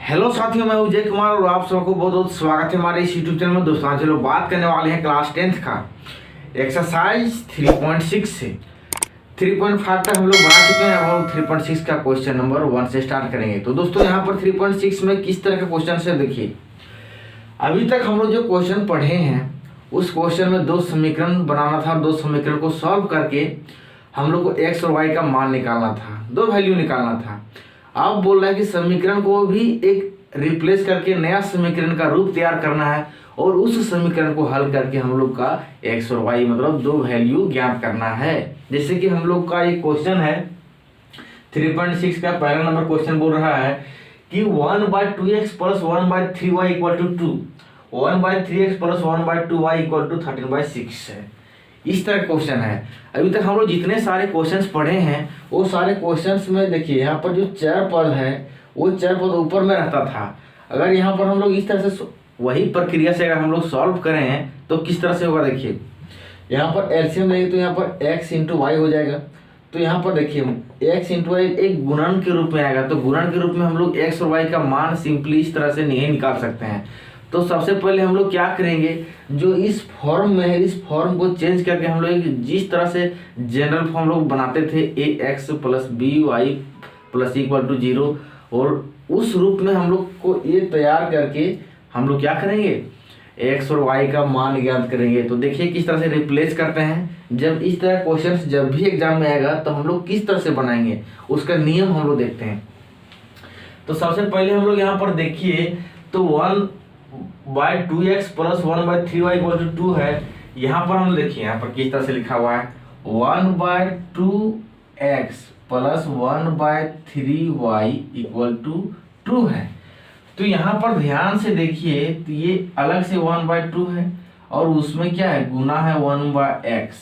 Hello साथियों, मैं विजय कुमार और आप सबको बहुत बहुत स्वागत है हमारे इस यूट्यूब चैनल में। दोस्तों आज लोग बात करने वाले हैं क्लास 10th का एक्सरसाइज 3.6 से 3.5 तक हम लोग बना चुके हैं। अब हम 3.6 का क्वेश्चन नंबर 1 से स्टार्ट करेंगे। तो दोस्तों यहाँ पर 3.6 में किस तरह का क्वेश्चन है देखिए। अभी तक हम लोग जो क्वेश्चन पढ़े हैं उस क्वेश्चन में दो समीकरण बनाना था। दो समीकरण को सॉल्व करके हम लोग को एक्स और वाई का मान निकालना था, दो वैल्यू निकालना था। अब बोल रहा है कि समीकरण को भी एक रिप्लेस करके नया समीकरण का रूप तैयार करना है और उस समीकरण को हल करके हम लोग का एक्स और वाई मतलब दो वैल्यू ज्ञात करना है। जैसे कि हम लोग का एक क्वेश्चन है 3.6 का पहला नंबर क्वेश्चन बोल रहा है कि 1/2x + 1/3y = 2, 1/3x + 1/2y = 13/6 है। इस तरह क्वेश्चन है। अभी तक हम लोग जितने सारे क्वेश्चंस पढ़े हैं वो सारे क्वेश्चंस में देखिए यहाँ पर जो चर पद है वो चर पद ऊपर में रहता था। अगर यहाँ पर हम लोग इस तरह से वही प्रक्रिया से अगर हम लोग सॉल्व करें तो किस तरह से होगा देखिए। यहाँ पर एलसीएम लेंगे तो यहाँ पर x × y हो जाएगा। तो यहाँ पर देखिए x × y एक गुणन के रूप में आएगा। तो गुणन के रूप में हम लोग x और y का मान सिंपली इस तरह से नहीं निकाल सकते हैं। तो सबसे पहले हम लोग क्या करेंगे, जो इस फॉर्म में है इस फॉर्म को चेंज करके हम लोग जिस तरह से जनरल फॉर्म लोग बनाते थे ax + by = 0 और उस रूप में हम लोग को ये तैयार करके हम लोग क्या करेंगे x और y का मान ज्ञात करेंगे। तो देखिए किस तरह से रिप्लेस करते हैं। जब इस तरह क्वेश्चंस जब भी एग्जाम में आएगा तो हम लोग किस तरह से बनाएंगे उसका नियम हम लोग देखते हैं। तो सबसे पहले हम लोग यहाँ पर देखिए तो 1/2x + 1/3y = 2 है। यहाँ पर हम देखिए यहाँ पर किस तरह से लिखा हुआ है 1/2x + 1/3y = 2 है। तो यहाँ पर ध्यान से देखिए तो ये अलग से 1/2 है और उसमें क्या है गुना है 1/x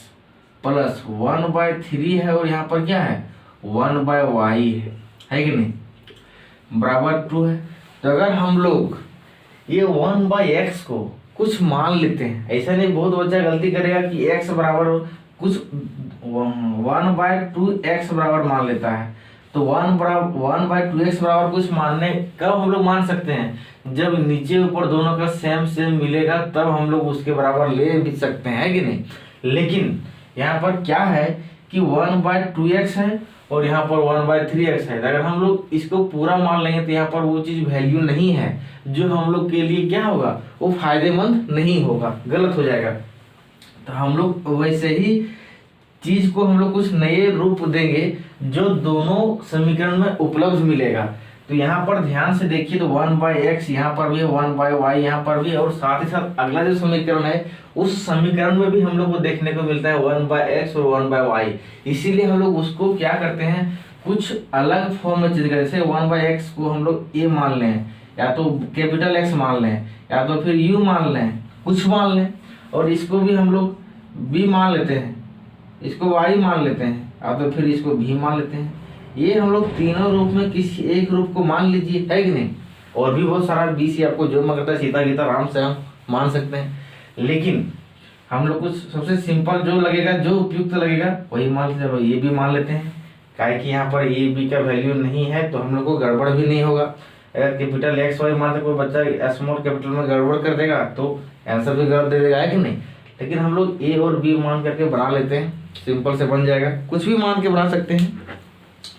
+ 1/3 है और यहाँ पर क्या है 1/y है कि नहीं, बराबर 2 है। तो अगर हम लोग ये 1/x को कुछ मान लेते हैं, ऐसा नहीं बहुत बच्चा गलती करेगा कि x बराबर कुछ 1/2x बराबर मान लेता है। तो 1/2x बराबर कुछ मानने कब हम लोग मान सकते हैं, जब नीचे ऊपर दोनों का सेम मिलेगा तब हम लोग उसके बराबर ले भी सकते हैं कि नहीं। लेकिन यहाँ पर क्या है कि 1/2x है और यहाँ पर 1/3x है। अगर हम लोग इसको पूरा मान लेंगे तो यहाँ पर वो चीज़ वैल्यू नहीं है, जो हम लोग के लिए क्या होगा वो फायदेमंद नहीं होगा, गलत हो जाएगा। तो हम लोग वैसे ही चीज को हम लोग कुछ नए रूप देंगे जो दोनों समीकरण में उपलब्ध मिलेगा। तो यहाँ पर ध्यान से देखिए तो 1/x यहाँ पर भी है, 1/y यहाँ पर भी है और साथ ही साथ अगला जो समीकरण है उस समीकरण में भी हम लोग को देखने को मिलता है 1/x और 1/y। इसीलिए हम लोग उसको क्या करते हैं कुछ अलग फॉर्म में चेंज करते हैं। जैसे 1/x को हम लोग a मान लें या तो कैपिटल X मान लें या तो फिर u मान लें, कुछ मान लें और इसको भी हम लोग b मान लेते हैं, इसको y मान लेते हैं या तो फिर इसको भी मान लेते हैं। ये हम लोग तीनों रूप में किसी एक रूप को मान लीजिए, है कि नहीं। और भी बहुत सारा बीसी आपको जो मन करता है सीधा गीता आराम से हम मान सकते हैं। लेकिन हम लोग कुछ सबसे सिंपल जो लगेगा जो उपयुक्त लगेगा वही मान लेते हैं। ये भी मान लेते हैं काहे कि यहाँ पर ये बी का वैल्यू नहीं है तो हम लोग को गड़बड़ भी नहीं होगा। अगर कैपिटल एक्स वाई मान कोई बच्चा स्मॉल कैपिटल में गड़बड़ कर देगा तो आंसर भी गलत दे देगा, है कि नहीं। लेकिन हम लोग ए और बी मान करके बना लेते हैं, सिंपल से बन जाएगा। कुछ भी मान के बना सकते हैं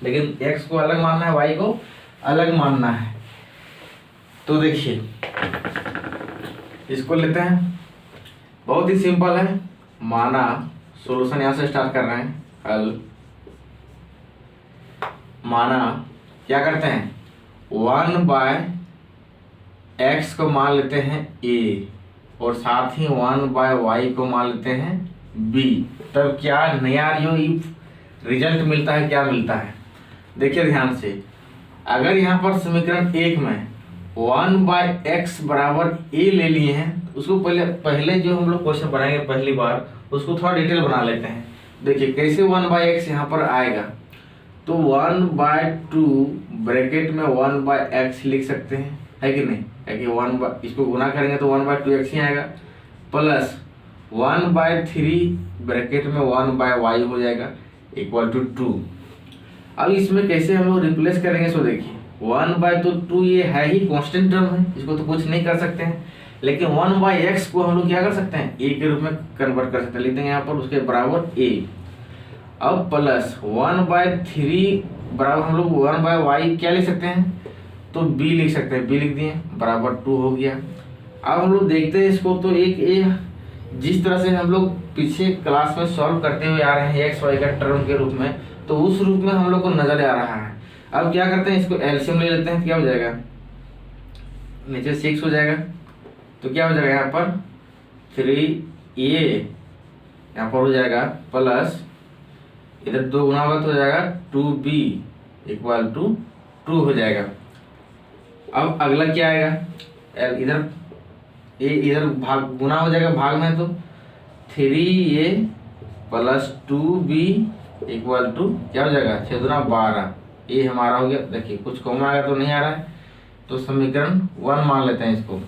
लेकिन x को अलग मानना है, y को अलग मानना है। तो देखिए इसको लेते हैं, बहुत ही सिंपल है। माना सॉल्यूशन यहाँ से स्टार्ट कर रहे हैं, हल। माना क्या करते हैं 1/x को मान लेते हैं a और साथ ही 1/y को मान लेते हैं b। तब क्या नया जो रिजल्ट मिलता है क्या मिलता है देखिए ध्यान से। अगर यहाँ पर समीकरण 1 में 1/x बराबर a ले लिए हैं उसको पहले जो हम लोग क्वेश्चन बनाएंगे पहली बार उसको थोड़ा डिटेल बना लेते हैं। देखिए कैसे 1/x यहाँ पर आएगा तो 1/2 ब्रैकेट में 1/x लिख सकते हैं, है कि नहीं। है कि इसको गुना करेंगे तो 1/2x ही आएगा प्लस 1/3 ब्रैकेट में 1/y हो जाएगा = 2। अब इसमें कैसे हम लोग रिप्लेस करेंगे सो देखिए 1/2 ये है ही कांस्टेंट टर्म है, इसको तो कुछ नहीं कर सकते हैं। लेकिन 1/x को हम लोग क्या कर सकते हैं, a के रूप में कन्वर्ट कर सकते हैं, लिख देंगे यहाँ पर उसके बराबर a। अब प्लस 1/3 बराबर हम लोग 1/y क्या लिख सकते हैं, तो b लिख सकते हैं, b लिख दिए बराबर 2 हो गया। अब हम लोग देखते हैं इसको, तो एक जिस तरह से हम लोग पीछे क्लास में सॉल्व करते हुए आ रहे हैं एक्स वाई का टर्म के रूप में, तो उस रूप में हम लोग को नजर आ रहा है। अब क्या करते हैं, इसको एलसीएम ले लेते हैं, क्या हो जाएगा, नीचे 6 हो जाएगा, तो क्या हो जाएगा यहाँ पर 3a यहाँ पर हो जाएगा प्लस इधर 2 गुना होगा तो हो जाएगा 2b इक्वल टू 2 हो जाएगा। अब अगला क्या आएगा, इधर इधर भाग गुना हो जाएगा, भाग में तो 3a plus 2b equal to क्या हो जाएगा 6 दूना 12, ये हमारा हो गया। देखिए कुछ कॉमन आएगा तो नहीं आ रहा है, तो समीकरण 1 मान लेते हैं इसको।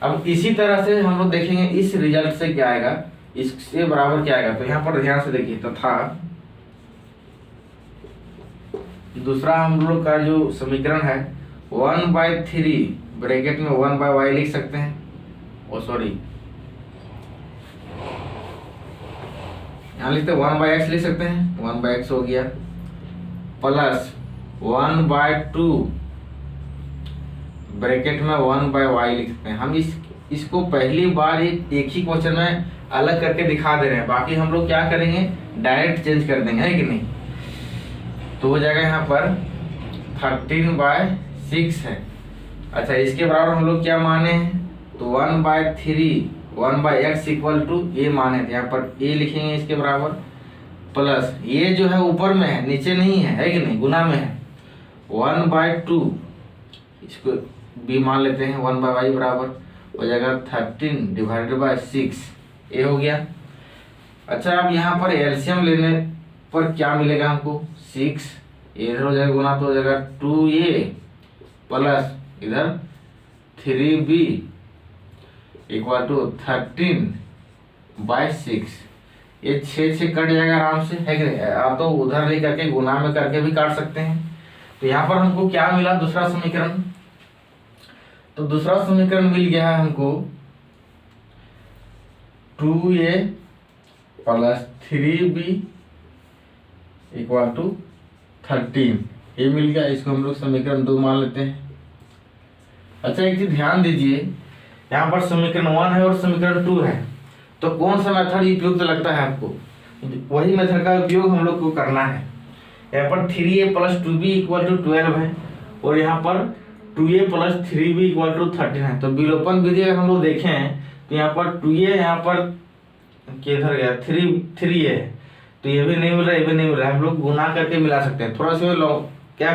अब इसी तरह से हम लोग देखेंगे इस रिजल्ट से क्या आएगा, इससे बराबर क्या आएगा, तो यहाँ पर ध्यान से देखिए, तथा दूसरा हम लोग का जो समीकरण है 1/3 ब्रैकेट में 1/y लिख सकते हैं, यहाँ लिखते 1/x लिख सकते हैं, 1/x हो गया प्लस 1/2 ब्रैकेट में 1/y लिख सकते हैं। हम इसको पहली बार एक ही क्वेश्चन में अलग करके दिखा दे रहे हैं, बाकी हम लोग क्या करेंगे डायरेक्ट चेंज कर देंगे, है कि नहीं। तो हो जाएगा यहाँ पर 13/6 है। अच्छा, इसके बराबर हम लोग क्या माने हैं, तो 1/3 1/x इक्वल टू ये माने थे, यहाँ पर a लिखेंगे इसके बराबर प्लस ये जो है ऊपर में है नीचे नहीं है कि नहीं, गुना में है 1/2 इसको b मान लेते हैं, 1/y बराबर हो जाएगा 13/6 ये हो गया। अच्छा, अब यहाँ पर एलसीएम लेने पर क्या मिलेगा हमको, 6 इधर हो जाएगा गुना तो हो जाएगा 2a प्लस इधर 3b इक्वल टू 13/6, ये 6 से कट जाएगा आराम से, है कि नहीं। आप तो उधर ले करके गुना में करके भी काट सकते हैं। तो यहाँ पर हमको क्या मिला, दूसरा समीकरण, तो दूसरा समीकरण मिल गया है हमको 2a plus 3b equal to 13, ये मिल गया। इसको हम लोग समीकरण 2 मान लेते हैं। अच्छा, एक चीज ध्यान दीजिए, यहाँ पर समीकरण 1 है और समीकरण 2 है, तो कौन सा मेथड उपयुक्त लगता है आपको, वही मेथड का उपयोग हम लोग को करना है। यहाँ पर 3a plus 2b equal to 12 है और यहाँ पर 2a plus 3b equal to 13 है। तो विलोपन विधि अगर हम लोग देखें तो यहाँ पर 2a यहाँ पर किधर गया, 3a है, तो ये भी नहीं मिल रहा, ये भी नहीं मिल रहा है। हम लोग गुना करके मिला सकते हैं, थोड़ा सा क्या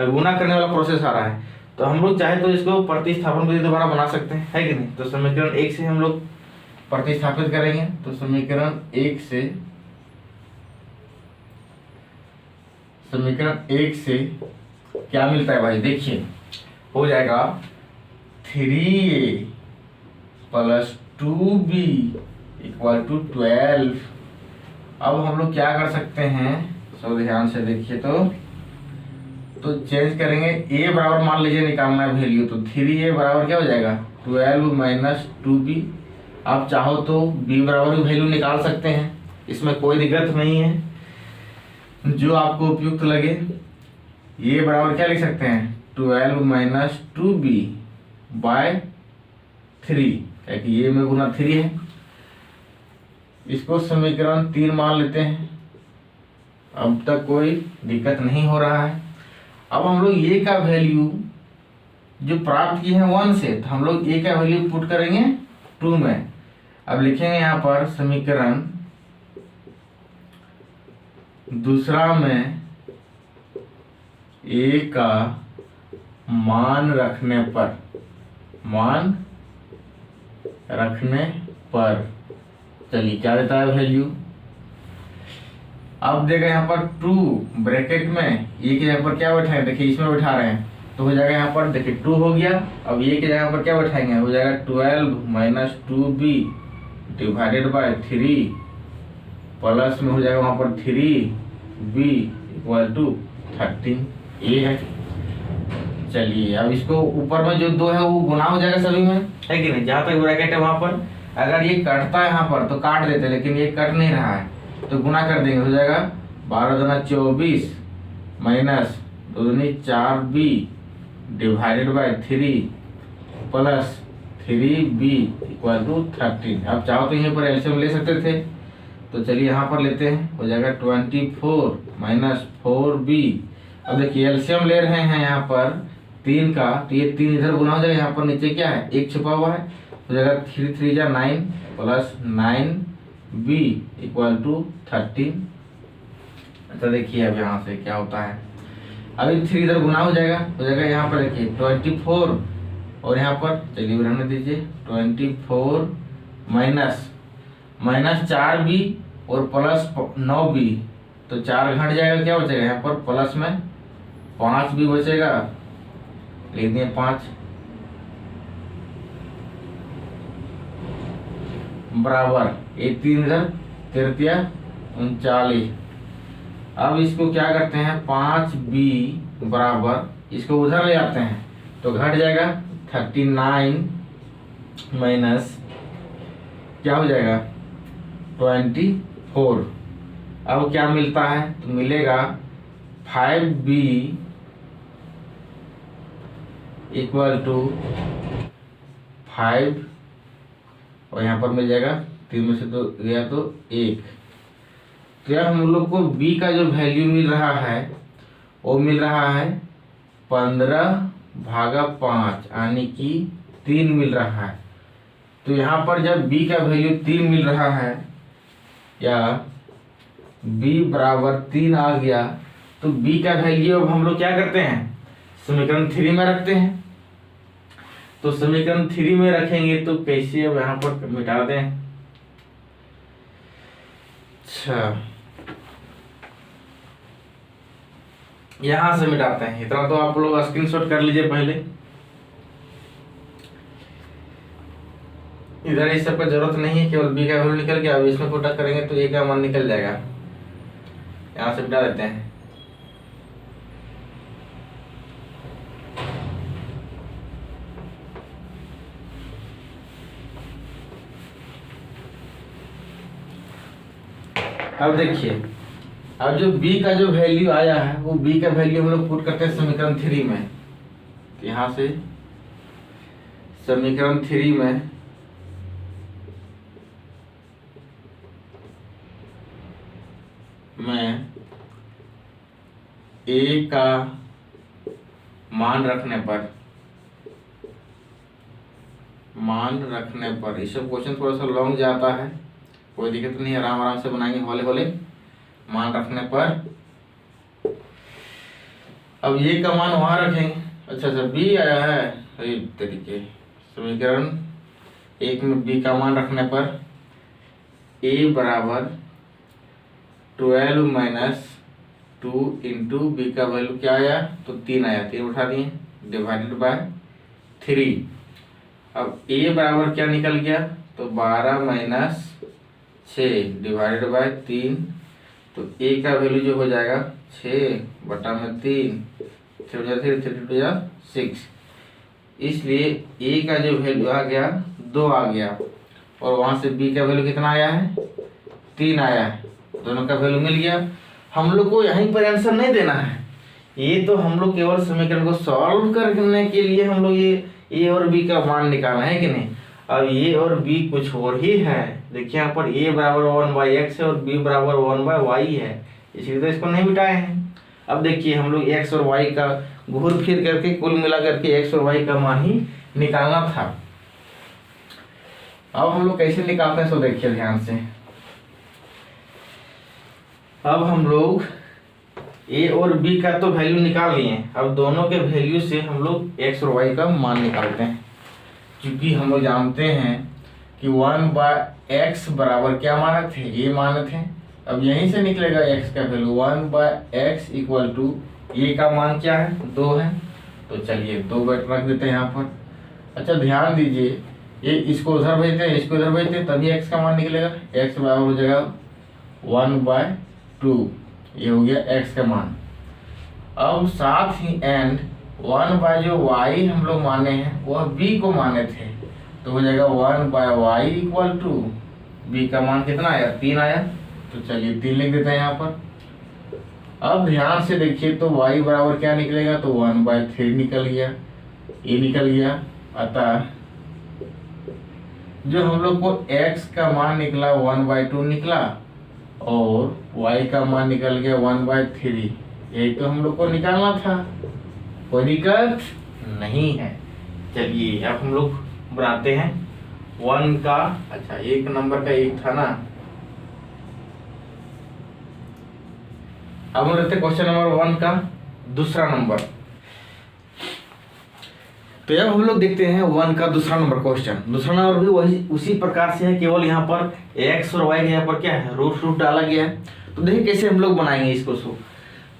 गुना करने वाला प्रोसेस आ रहा है, तो हम लोग चाहे तो इसको प्रतिस्थापन विधि दोबारा बना सकते हैं, है कि नहीं। तो समीकरण 1 से हम लोग प्रतिस्थापित करेंगे, तो समीकरण 1 से क्या मिलता है भाई, देखिए हो जाएगा 3a plus 2b equal to 12। अब हम लोग क्या कर सकते हैं, सब ध्यान से देखिए, तो चेंज करेंगे, a बराबर मान लीजिए निकालना है वैल्यू, तो 3a बराबर क्या हो जाएगा 12 माइनस 2b। आप चाहो तो b बराबर भी वैल्यू निकाल सकते हैं, इसमें कोई दिक्कत नहीं है, जो आपको उपयुक्त लगे। ये बराबर क्या लिख सकते हैं 12 माइनस 2b बाय 3, क्योंकि ये में गुना 3 है। इसको समीकरण 3 मान लेते हैं, अब तक कोई दिक्कत नहीं हो रहा है। अब हम लोग ये का वैल्यू जो प्राप्त किए हैं 1 से, तो हम लोग ए का वैल्यू पुट करेंगे 2 में। अब लिखेंगे यहाँ पर समीकरण दूसरा में ए का मान रखने पर चलिए क्या देता है वैल्यू। अब देगा यहाँ पर 2 ब्रैकेट में ए के जगह पर क्या बैठाएंगे, देखिए इसमें बैठा रहे हैं, तो हो जाएगा यहाँ पर देखिए 2 हो गया। अब ए के जगह पर क्या बैठाएंगे, हो जाएगा 12 minus 2b divided by 3 plus में हो जाएगा वहाँ पर 3b इक्वल टू 13, ये है। चलिए अब इसको ऊपर में जो 2 है वो गुना हो जाएगा सभी में, है कि नहीं। जहाँ तक ब्रैकेट है वहां पर अगर ये कटता है यहाँ पर तो काट देते, लेकिन ये कट नहीं रहा है तो गुना कर देंगे, हो जाएगा 12 दूना 24 माइनस 2 दूनी 4b divided by 3 plus 3b equal to 13। अब चाहो तो यहीं पर एलसीएम ले सकते थे, तो चलिए यहाँ पर लेते हैं, हो जाएगा 24 माइनस 4b। अब देखिए एलसीएम ले रहे हैं यहाँ पर 3 का, तो ये 3 इधर गुना हो जाएगा, यहाँ पर नीचे क्या है 1 छुपा हुआ है, हो जाएगा 3 3 जा 9 प्लस 9b इक्वल टू 13। अच्छा देखिए अब यहाँ से क्या होता है, अभी 3 इधर गुना हो जाएगा यहाँ पर देखिए 24 और यहाँ पर चलिए रहने दीजिए 24 माइनस 4b और प्लस 9b, तो 4 घट जाएगा, क्या बचेगा यहाँ पर प्लस में 5b बचेगा, लिख दिए 5 बराबर ये 3 इधर 3 39। अब इसको क्या करते हैं 5b बराबर इसको उधर ले आते हैं तो घट जाएगा 39 माइनस क्या हो जाएगा 24। अब क्या मिलता है तो मिलेगा 5b इक्वल टू 5 और यहाँ पर मिल जाएगा 3 में से 2 गया तो 1। तो यार हम लोग को b का जो वैल्यू मिल रहा है वो मिल रहा है 15/5 यानी कि 3 मिल रहा है। तो यहाँ पर जब b का वैल्यू 3 मिल रहा है या b बराबर 3 आ गया तो b का वैल्यू अब हम लोग क्या करते हैं समीकरण 3 में रखते हैं। तो समीकरण 3 में रखेंगे तो कैसे अब यहाँ पर मिटा दें। अच्छा यहां से मिटाते हैं, इतना तो आप लोग स्क्रीनशॉट कर लीजिए पहले। इधर इस सब का जरूरत नहीं है, केवल बी का वैल्यू निकल गया। अब इसमें पुट करेंगे तो ए का मान निकल जाएगा, यहां से मिटा देते हैं। अब देखिए अब जो b का जो वैल्यू आया है वो b का वैल्यू हम लोग पुट करते हैं समीकरण 3 में। तो यहाँ से समीकरण 3 में मैं a का मान रखने पर ये सब क्वेश्चन थोड़ा सा लॉन्ग जाता है, कोई दिक्कत नहीं, आराम आराम से बनाएंगे हौले हौले। मान रखने पर अब ये का मान वहां रखेंगे। अच्छा b आया है तरीके समीकरण 1 में b का मान रखने पर a बराबर 12 माइनस 2 इंटू बी का वैल्यू क्या आया तो 3 आया, 3 उठा दिए डिवाइडेड बाय 3। अब a बराबर क्या निकल गया तो 12 माइनस 6 डिवाइडेड बाय 3, तो a का वैल्यू जो हो जाएगा 6/3 6, इसलिए a का जो वैल्यू आ गया 2 आ गया और वहां से b का वैल्यू कितना आया है 3 आया है, दोनों का वैल्यू मिल गया। हम लोग को यहीं पर आंसर नहीं देना है, ये तो हम लोग केवल समीकरण को सॉल्व करने के लिए हम लोग ये a और b का मान निकालना है कि नहीं। अब a और b कुछ और ही है, देखिए यहाँ पर a बराबर 1/x है और b बराबर 1/y है, इसलिए तो इसको नहीं मिटाए हैं। अब देखिए हम लोग x और y का घूर फिर करके कुल मिला करके x और y का मान ही निकालना था। अब हम लोग कैसे निकालते हैं सो देखिए ध्यान से। अब हम लोग a और b का तो वैल्यू निकाल लिए, अब दोनों के वैल्यू से हम लोग x और y का मान निकालते हैं। क्योंकि हम लोग जानते हैं कि 1/x बराबर क्या माने थे ये माने थे, अब यहीं से निकलेगा x का वैल्यू 1/x इक्वल टू ये का मान क्या है 2 है, तो चलिए 2 बैठ रख देते हैं यहाँ पर। अच्छा ध्यान दीजिए ये इसको उधर भेजते हैं इसको उधर भेजते हैं तभी x का मान निकलेगा, x बराबर हो जाएगा 1/2, ये हो गया x का मान। अब साथ ही एंड 1 बाय जो y हम लोग माने हैं वह b को माने थे, तो हो जाएगा 1 by y equal to b का मान कितना आया, 3 आया। तो चलिए 3 लिख देते हैं यहाँ पर। अब ध्यान से देखिए तो y बराबर क्या निकलेगा, तो 1 बाय 3 निकल गया, ये निकल गया। अतः जो हम लोग को x का मान निकला 1 बाय 2 निकला और y का मान निकल गया 1 बाय 3, यही तो हम लोग को निकालना था, कोई दिक्कत नहीं है। चलिए अब हम लोग बनाते हैं 1 का, अच्छा 1 नंबर का 1 था ना, अब हम लेते हैं क्वेश्चन नंबर 1 का दूसरा नंबर। तो अब हम लोग देखते हैं 1 का दूसरा नंबर क्वेश्चन। दूसरा नंबर भी वही उसी प्रकार से है, केवल यहाँ पर x और y के यहाँ पर क्या है, रूट डाला गया है। तो देखिए कैसे हम लोग बनाएंगे इसको। सो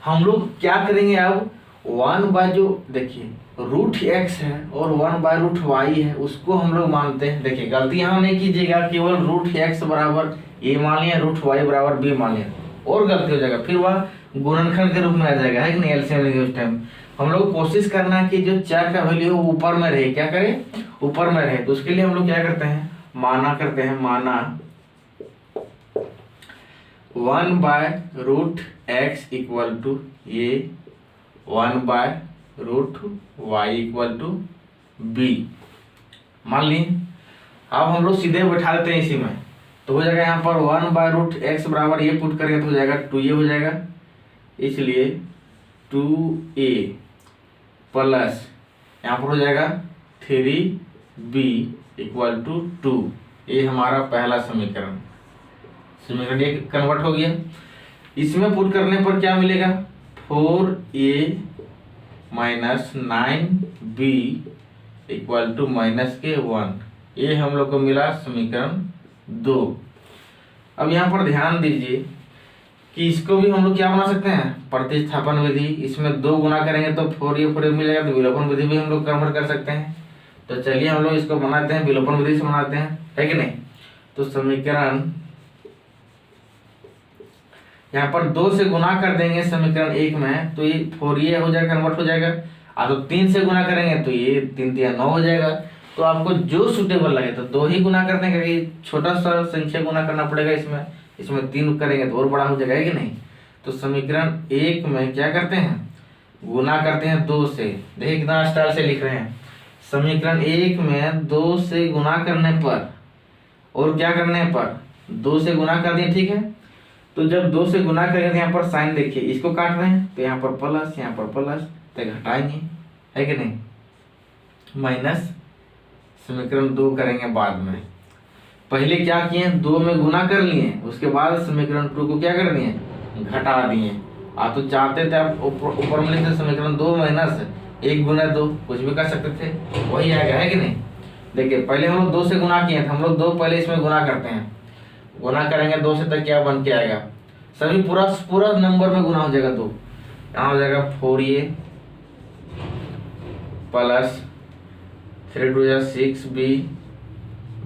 हम लोग क्या करेंगे, अब 1 बाय जो देखिए रूट x है और 1 बाय रूट y है उसको हम लोग मानते हैं। देखिए गलती यहाँ नहीं कीजिएगा, केवल रूट x बराबर a मान लिया, रूट y बराबर b मान लिया, और गलती हो जाएगा, फिर वह गुणनखंड के रूप में आ जाएगा, है कि नहीं, एलसीएम लेंगे उस टाइम। हम लोग कोशिश करना है कि जो चर का वैल्यू है ऊपर में रहे, क्या करें, ऊपर में रहे। तो उसके लिए हम लोग क्या करते हैं, माना करते हैं, माना 1 by root x equal to ये 1 by root y equal to b मान ली। अब हम लोग सीधे बैठा देते हैं इसी में, तो हो जाएगा यहाँ पर 1 बाय रूट x बराबर ये पुट करेंगे तो हो जाएगा 2a हो जाएगा, इसलिए 2a प्लस यहाँ पर हो जाएगा 3b इक्वल टू 2। ये हमारा पहला समीकरण ये कन्वर्ट हो गया। इसमें पुट करने पर क्या मिलेगा, 4a minus 9b equal to minus के 1, ये हम लोग को मिला समीकरण 2। अब यहाँ पर ध्यान दीजिए कि इसको भी हम लोग क्या बना सकते हैं, प्रतिस्थापन विधि। इसमें 2 गुना करेंगे तो 4a मिलेगा, तो विलोपन विधि भी हम लोग कन्वर्ट कर सकते हैं। तो चलिए हम लोग इसको बनाते हैं, विलोपन विधि से बनाते हैं, है कि नहीं। तो समीकरण यहाँ पर 2 से गुना कर देंगे समीकरण 1 में, तो ये 4a हो जाएगा, कन्वर्ट हो जाएगा। तो 3 से गुना करेंगे तो ये 3 3 9 हो जाएगा। तो आपको जो सुटेबल लगे तो 2 ही गुना करने का, छोटा सा संख्या गुना करना पड़ेगा इसमें 3 करेंगे तो और बड़ा हो जाएगा, है कि नहीं। तो समीकरण 1 में क्या करते हैं, गुना करते हैं 2 से। देखिए कितना स्टाइल से लिख रहे हैं, समीकरण 1 में 2 से गुना करने पर और क्या करने पर 2 से गुना कर दिए, ठीक है। तो जब 2 से गुना करेंगे तो यहाँ पर साइन देखिए, इसको काट रहे हैं तो यहाँ पर प्लस, यहाँ पर प्लस, तो घटाएंगे, है कि नहीं, माइनस समीकरण 2 करेंगे बाद में। पहले क्या किए, 2 में गुना कर लिए, उसके बाद समीकरण 2 को क्या कर दिए, घटा दिए। आप तो चाहते थे आप ऊपर में लिखते समीकरण 2 माइनस 1 गुना 2, कुछ भी कर सकते थे, वही आएगा, है कि नहीं। देखिए पहले हम लोग 2 से गुना किए थे, हम लोग 2 पहले इसमें गुना करते हैं, गुना करेंगे 2 से तक क्या बन के आएगा, सभी पूरा नंबर में गुना हो जाएगा। 2 यहाँ हो जाएगा 4a प्लस 3 2 6b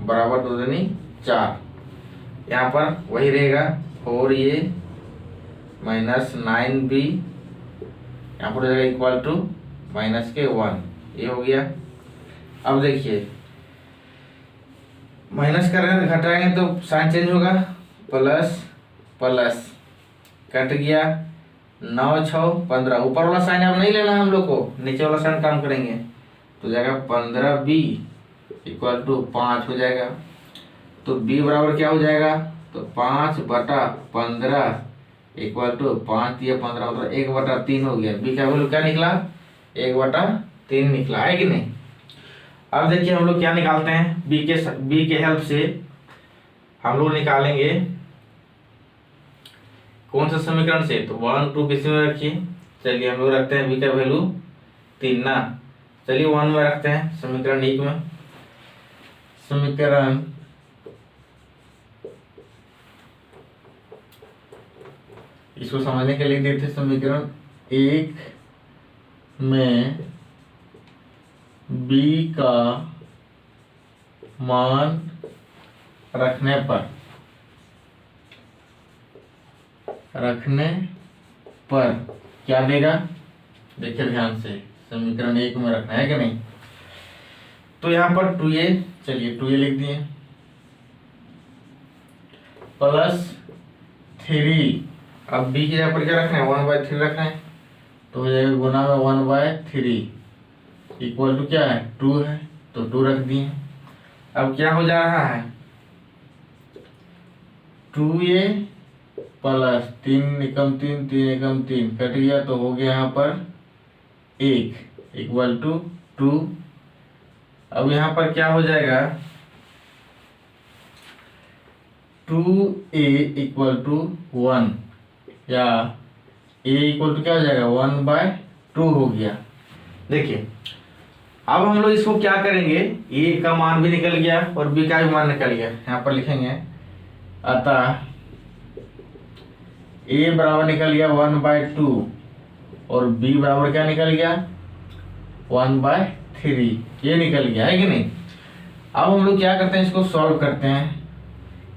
बराबर 2 दूनी 4। यहाँ पर वही रहेगा 4a माइनस 9b, यहाँ पर हो जाएगा इक्वल टू माइनस के 1, ये हो गया। अब देखिए माइनस कर रहे हैं तो घटाएंगे तो साइन चेंज होगा, प्लस प्लस कट गया, 9 6 15, ऊपर वाला साइन अब नहीं लेना हम लोग को, नीचे वाला साइन काम करेंगे तो जाएगा 15b इक्वल टू 5 हो जाएगा। तो b बराबर क्या हो जाएगा, तो 5/15 इक्वल टू 5 या 15 मतलब 1/3 हो गया। b का वैल्यू क्या निकला, 1/3 निकला, है कि नहीं। अब देखिए हम लोग क्या निकालते हैं, b के हेल्प से हम लोग निकालेंगे कौन सा समीकरण से, तो 1 2 किसी में रखिए। चलिए हम लोग रखते हैं b का वैल्यू 3 ना, चलिए 1 में रखते हैं समीकरण 1 में। समीकरण इसको समझने के लिए देते समीकरण 1 में b का मान रखने पर क्या देगा, देखिए ध्यान से, समीकरण 1 में रखना है कि नहीं। तो यहाँ पर 2a, चलिए 2a लिख दिए प्लस 3, अब b की जगह पर क्या रखना है 1/3 रखना है, तो हो जाएगा गुना में 1/3 इक्वल टू क्या है 2 है, तो 2 रख दिए। अब क्या हो जा रहा है 2a प्लस 3 एकम 3 3 एकम 3 कट गया, तो हो गया यहाँ पर 1 इक्वल टू 2। अब यहाँ पर क्या हो जाएगा 2a इक्वल टू 1 या a इक्वल टू क्या हो जाएगा 1/2 हो गया। देखिए अब हम लोग इसको क्या करेंगे, a का मान भी निकल गया और b का भी मान निकल गया, यहाँ पर लिखेंगे अतः a बराबर निकल गया 1/2 और b बराबर क्या निकल गया 1/3, ये निकल गया है कि नहीं। अब हम लोग क्या करते हैं, इसको सॉल्व करते हैं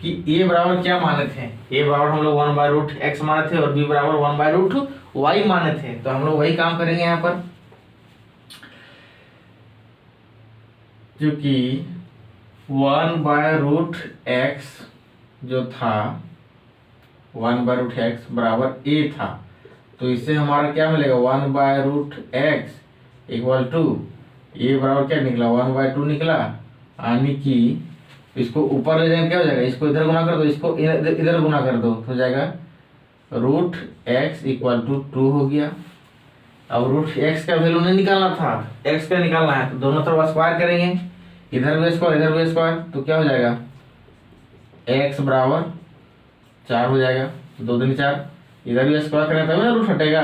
कि a बराबर क्या माने थे, a बराबर हम लोग 1/√x माने थे और b बराबर 1/√y माने थे, तो हम लोग वही काम करेंगे यहाँ पर, जो कि 1/√x जो था 1/√x बराबर a था, तो इससे हमारा क्या मिलेगा 1/√x इक्वल टू a बराबर क्या निकला 1/2 निकला, यानी कि इसको ऊपर ले जाएंगे क्या हो जाएगा, इसको इधर गुना कर दो, इसको इधर गुना कर दो, तो हो जाएगा √x इक्वल टू 2 हो गया। अब √x का वैल्यू नहीं निकालना था, x का निकालना है, तो दोनों तरफ स्क्वायर करेंगे, इधर भी स्क्वायर इधर भी स्क्वायर, तो क्या हो जाएगा x बराबर 4 हो जाएगा, 2 दूनी 4, इधर भी स्क्वायर करेंगे तभी ना रूट हटेगा,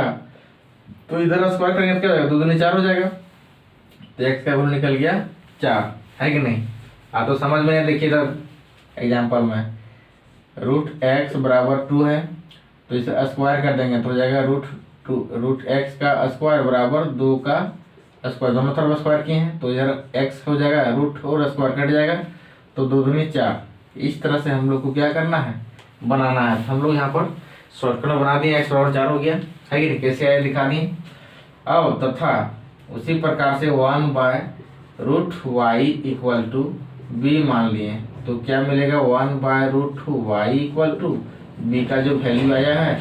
तो इधर स्क्वायर करेंगे तो क्या हो जाएगा 2 दूनी 4 हो जाएगा, तो x का वैल्यू निकल गया 4, है कि नहीं। तो समझ में देखिए इधर एग्जाम्पल में √x बराबर 2 है, तो इसे स्क्वायर कर देंगे तो हो जाएगा √x का स्क्वायर बराबर 2 का स्क्वायर, दोनों तरफ स्क्वायर किए हैं तो इधर x हो जाएगा रूट और स्क्वायर कट जाएगा, तो 2 दूनी 4। इस तरह से हम लोग को क्या करना है बनाना है, हम लोग यहाँ पर शॉर्टकट में बना दिए, x बराबर 4 हो गया, है कि नहीं, कैसे आए दिखा दिए। अब तथा उसी प्रकार से 1/√y इक्वल टू b मान लिए, तो क्या मिलेगा 1/√y इक्वल टू b का जो वैल्यू आया है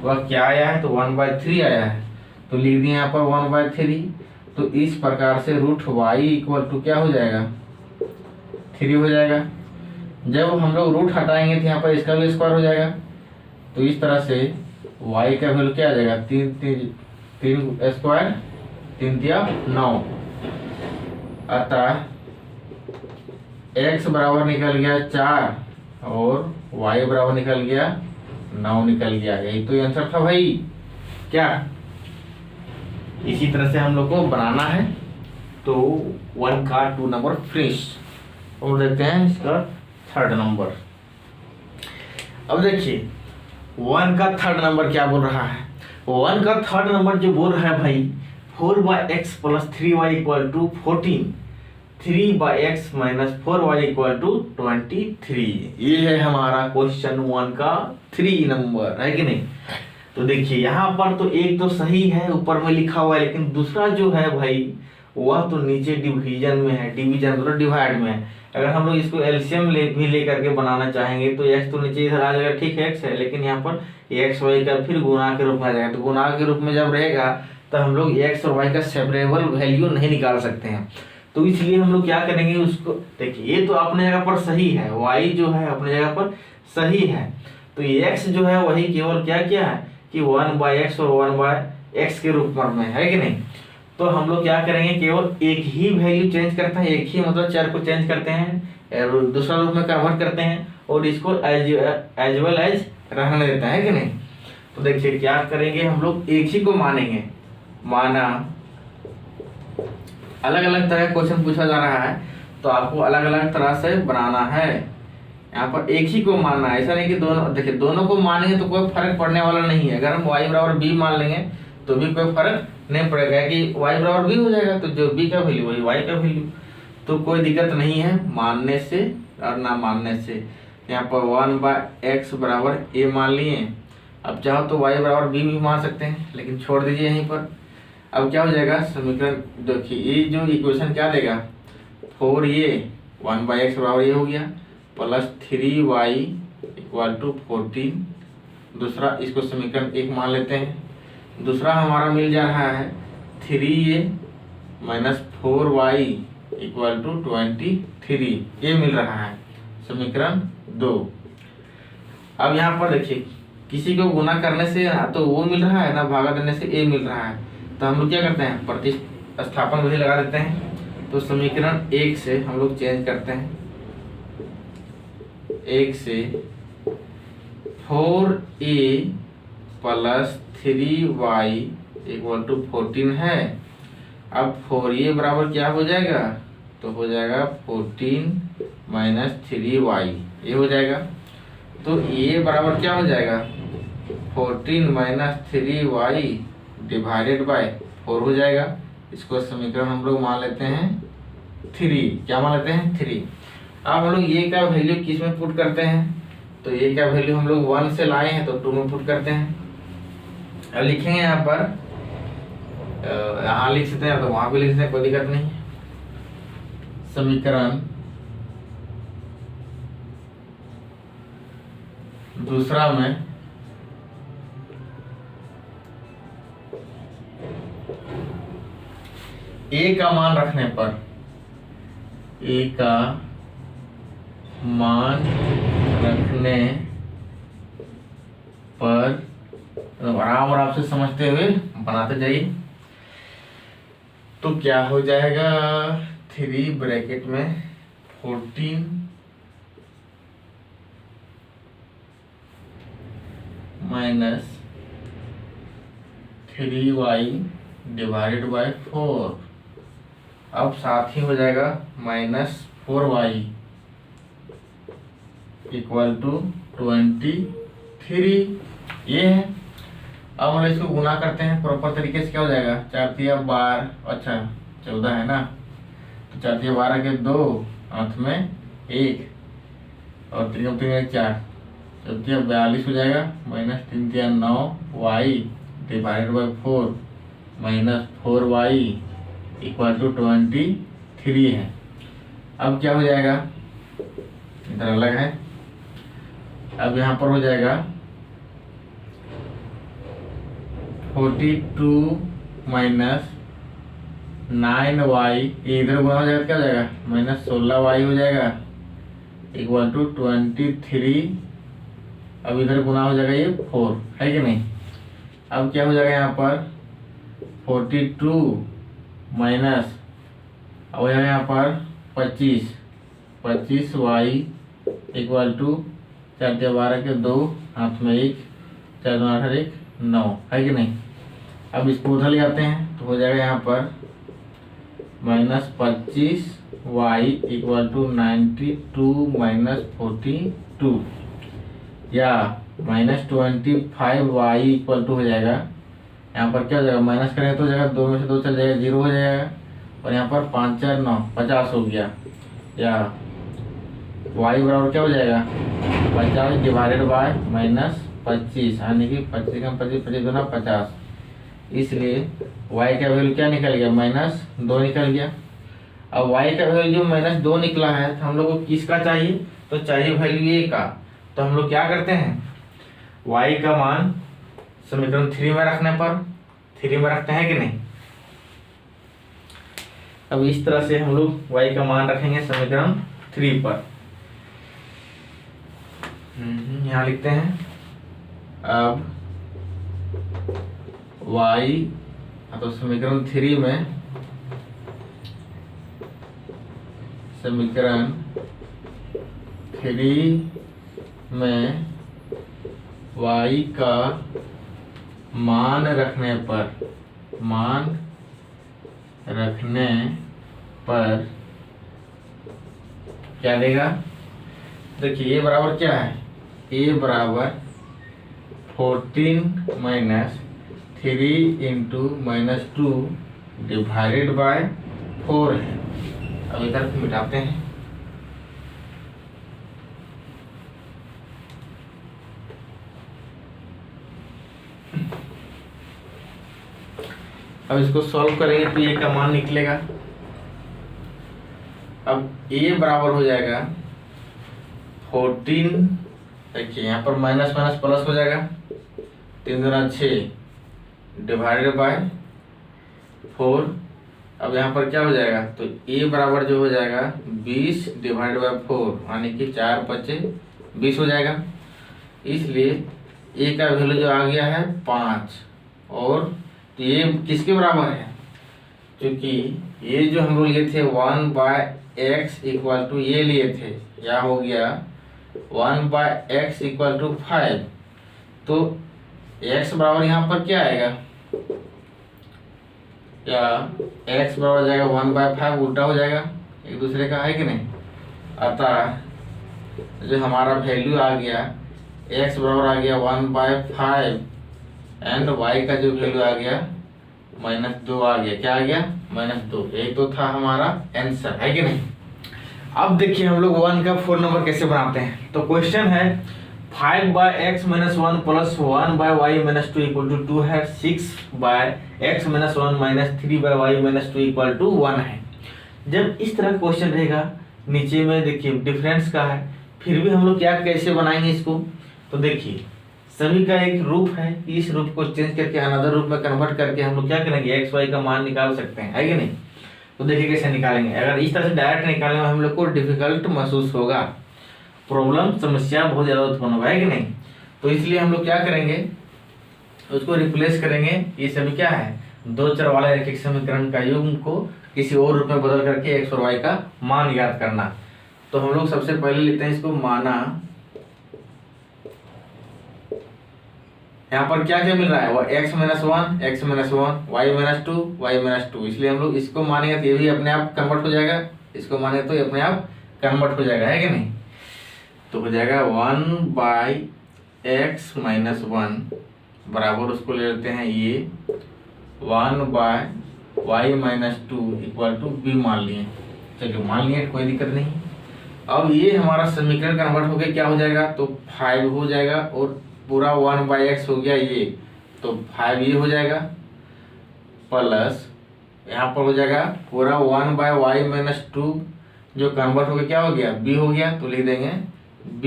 वह क्या आया है, तो 1/3 आया है, तो लिख दिए यहाँ पर 1/3। तो इस प्रकार से √y इक्वल टू क्या हो जाएगा 3 हो जाएगा। जब हम लोग रूट हटाएंगे तो यहाँ पर इसका भी स्क्वायर हो जाएगा, तो इस तरह से y का वैल्यू क्या आ जाएगा 3 स्क्वायर 3 दिया 9, अतः x बराबर निकल गया 4 और y बराबर निकल गया 9 निकल गया, यही तो आंसर था भाई। क्या इसी तरह से हम लोग को बनाना है, तो 1 का 2 नंबर फिनिश। और देखते हैं इसका 3rd नंबर। अब देखिए 1 का 3rd नंबर क्या बोल रहा है, 1 का 3rd नंबर जो बोल रहा है भाई 4x + 3y = 14, 3x - 4y = 23। ये है हमारा क्वेश्चन 1 का 3 नंबर, है कि नहीं। तो देखिए यहाँ पर तो एक तो सही है ऊपर में लिखा हुआ है, लेकिन दूसरा जो है भाई वह तो नीचे डिवीजन में है, डिवीजन मतलब डिवाइड में है। अगर हम लोग इसको एलसीएम भी लेकर के बनाना चाहेंगे तो x तो नीचे इधर आ जाएगा, ठीक है x है, लेकिन यहाँ पर x y का फिर गुणा के रूप में आ जाएगा, तो गुणा के रूप में जब रहेगा तो हम लोग x और y का सेपरेबल वैल्यू नहीं निकाल सकते हैं। तो इसलिए हम लोग क्या करेंगे उसको, देखिए ये तो अपने जगह पर सही है, y जो है अपने जगह पर सही है, तो x जो है वही केवल क्या किया है कि 1/x और 1/x के रूप में है कि नहीं। तो हम लोग क्या करेंगे केवल एक ही वैल्यू चेंज करते हैं, एक ही मतलब चर को चेंज करते हैं और दूसरा रूप में कन्वर्ट करते हैं और इसको एज वेल एज रहने देते हैं कि नहीं। तो देखिए क्या करेंगे हम लोग एक ही को मानेंगे, माना अलग अलग तरह क्वेश्चन पूछा जा रहा है तो आपको अलग अलग तरह से बनाना है। यहाँ पर एक ही को मानना है, ऐसा नहीं कि दोनों, देखिए दोनों को मानेंगे तो कोई फर्क पड़ने वाला नहीं है। अगर हम y बराबर b मान लेंगे तो भी कोई फर्क नहीं पड़ेगा कि y बराबर b हो जाएगा, तो जो b का वैल्यू वही y का वैल्यू, तो कोई दिक्कत नहीं है मानने से और ना मानने से। यहाँ पर 1/x बराबर a मान लिए, अब चाहो तो y बराबर b भी मान सकते हैं, लेकिन छोड़ दीजिए यहीं पर। अब क्या हो जाएगा समीकरण, देखिए ये जो इक्वेशन क्या देगा, 4 ये 1/x बराबर ये हो गया, प्लस 3y इक्वल टू 14। दूसरा इसको समीकरण 1 मान लेते हैं। दूसरा हमारा मिल जा रहा है 3a minus 4y equal to 23, ये मिल रहा है समीकरण 2। अब यहाँ पर देखिए किसी को गुना करने से ना तो वो मिल रहा है ना भागा देने से ए मिल रहा है, तो हम लोग क्या करते हैं प्रतिस्थापन विधि लगा देते हैं। तो समीकरण 1 से हम लोग चेंज करते हैं, 1 से 4a plus 3y equal to 14 है। अब 4a बराबर क्या हो जाएगा, तो हो जाएगा 14 माइनस 3y, ये हो जाएगा। तो ये बराबर क्या हो जाएगा, 14 माइनस 3y डिवाइडेड बाय 4 हो जाएगा। इसको समीकरण हम लोग मान लेते हैं 3, क्या मान लेते हैं 3। अब हम लोग ये का वैल्यू किस में पुट करते हैं, तो ये का वैल्यू हम लोग 1 से लाए हैं तो 2 में पुट करते हैं। अब लिखेंगे यहाँ पर, यहाँ लिख सकते हैं तो वहां भी लिख सकते हैं, कोई दिक्कत नहीं। समीकरण दूसरा में ए का मान रखने पर, ए का मान रखने पर आराम आराम से समझते हुए बनाते जाइए। तो क्या हो जाएगा, 3 ब्रैकेट में 14 माइनस 3y डिवाइडेड बाय 4। अब साथ ही हो जाएगा माइनस 4y इक्वल टू 23, ये है। अब हम इसको गुना करते हैं प्रॉपर तरीके से, क्या हो जाएगा 4 तिया 12, अच्छा 14 है ना, तो 4 तिया 12 के 2, अंत में 1 और 3 3 4, 4 तिया 42 हो जाएगा, माइनस 3 तिया 9y divided by 4 minus 4y equal to 23 है। अब क्या हो जाएगा, इधर अलग है, अब यहाँ पर हो जाएगा 42 माइनस 9y, ये इधर गुना हो जाएगा, क्या हो जाएगा माइनस 16y हो जाएगा इक्वल टू 23। अब इधर गुना हो जाएगा ये 4, है कि नहीं। अब क्या हो जाएगा यहाँ पर 42 माइनस, अब हो जाएगा यहाँ पर 25y इक्वल टू 4 तिया 12 के 2, हाथ में 1, 4 2 8 1 9, है कि नहीं। अब इसको उधर ले आते हैं तो हो जाएगा यहाँ पर minus 25y equal to 92 minus 42, या माइनस 25y इक्वल टू हो जाएगा, यहाँ पर क्या हो जाएगा माइनस करेंगे तो हो जाएगा 2 में से 2 चल जाएगा, 0 हो जाएगा, और यहाँ पर 5 4 9 50 हो गया, या y बराबर क्या हो जाएगा 50 डिवाइडेड बाय माइनस 25, यानी कि 25 का 25 25 दूना 50, इसलिए y का वैल्यू क्या निकल गया -2 निकल गया। अब y का वैल्यू -2 निकला है तो हम लोग को किसका चाहिए, तो चाहिए वैल्यू a का। तो हम लोग क्या करते हैं, y का मान समीकरण 3 में रखने पर 3 में रखते हैं कि नहीं। अब इस तरह से हम लोग y का मान रखेंगे समीकरण 3 पर। यहाँ लिखते हैं, अब y तो समीकरण 3 में, समीकरण 3 में y का मान रखने पर क्या देगा, देखिए ये बराबर क्या है, a बराबर 14 माइनस 3 इंटू -2 डिवाइडेड बाय 4 है। अब इधर मिटाते हैं, अब इसको सॉल्व करेंगे तो ये का मान निकलेगा। अब a बराबर हो जाएगा 14, देखिए यहाँ पर माइनस माइनस प्लस हो जाएगा, 3 दूना 6 डिवाइडेड बाय 4। अब यहाँ पर क्या हो जाएगा, तो a बराबर जो हो जाएगा 20 डिवाइडेड बाय 4, यानी कि 4 बचे 20 हो जाएगा। इसलिए a का वैल्यू जो आ गया है 5, और तो ये किसके बराबर है, क्योंकि ये जो हम लोग लिए थे 1/x इक्वल टू ये लिए थे, या हो गया 1/x इक्वल टू 5, तो x बराबर यहाँ पर क्या आएगा, या x बराबर हो जाएगा 1/5, उल्टा हो जाएगा एक दूसरे का, है कि नहीं। अतः जो हमारा वैल्यू आ गया x बराबर आ गया 1/5 एंड y का जो वैल्यू आ गया -2 आ गया। क्या आ गया, -2। यही तो था हमारा आंसर, है कि नहीं। अब देखिए हम लोग 1 का 4 नंबर कैसे बनाते हैं। तो क्वेश्चन है 5/x - 1 plus 1/y - 2 equal to 2 है, 6/x - 1 - 3/y - 2 इक्वल टू 1 है। जब इस तरह का क्वेश्चन रहेगा, नीचे में देखिए डिफरेंस का है, फिर भी हम लोग क्या कैसे बनाएंगे इसको, तो देखिए सभी का एक रूप है, इस रूप को चेंज करके अनदर रूप में कन्वर्ट करके हम लोग क्या करेंगे, एक्स वाई का मान निकाल सकते हैं, है कि नहीं। तो देखिए कैसे निकालेंगे। अगर इस तरह से डायरेक्ट निकालने में हम लोग को डिफिकल्ट महसूस होगा, प्रॉब्लम समस्या बहुत ज़्यादा उत्पन्न होगा, है कि नहीं। तो इसलिए हम लोग क्या करेंगे, उसको रिप्लेस करेंगे। ये सभी क्या है, 2 चर वाला एक एक समीकरण का युग्म को किसी और रूप में बदल करके एक्स और वाई का मान ज्ञात करना। तो हम लोग सबसे पहले लेते हैं इसको माना, यहाँ पर क्या क्या मिल रहा है, वो x - 1 x - 1 y - 2 y - 2, इसलिए हम लोग इसको मानेंगे तो ये भी अपने आप कन्वर्ट हो जाएगा, इसको मानेंगे तो ये अपने आप कन्वर्ट हो जाएगा, है कि नहीं। तो हो जाएगा 1/x - 1 बराबर, उसको ले लेते हैं ये 1/y - 2 इक्वल टू b मान लिए। चलिए मान लिए, कोई दिक्कत नहीं। अब ये हमारा समीकरण कन्वर्ट होकर क्या हो जाएगा, तो 5 हो जाएगा, और पूरा 1/x हो गया ये, तो 5 ये हो जाएगा, प्लस यहाँ पर हो जाएगा पूरा 1/y - 2 जो कन्वर्ट हो गया क्या हो गया, b हो गया। तो लिख देंगे b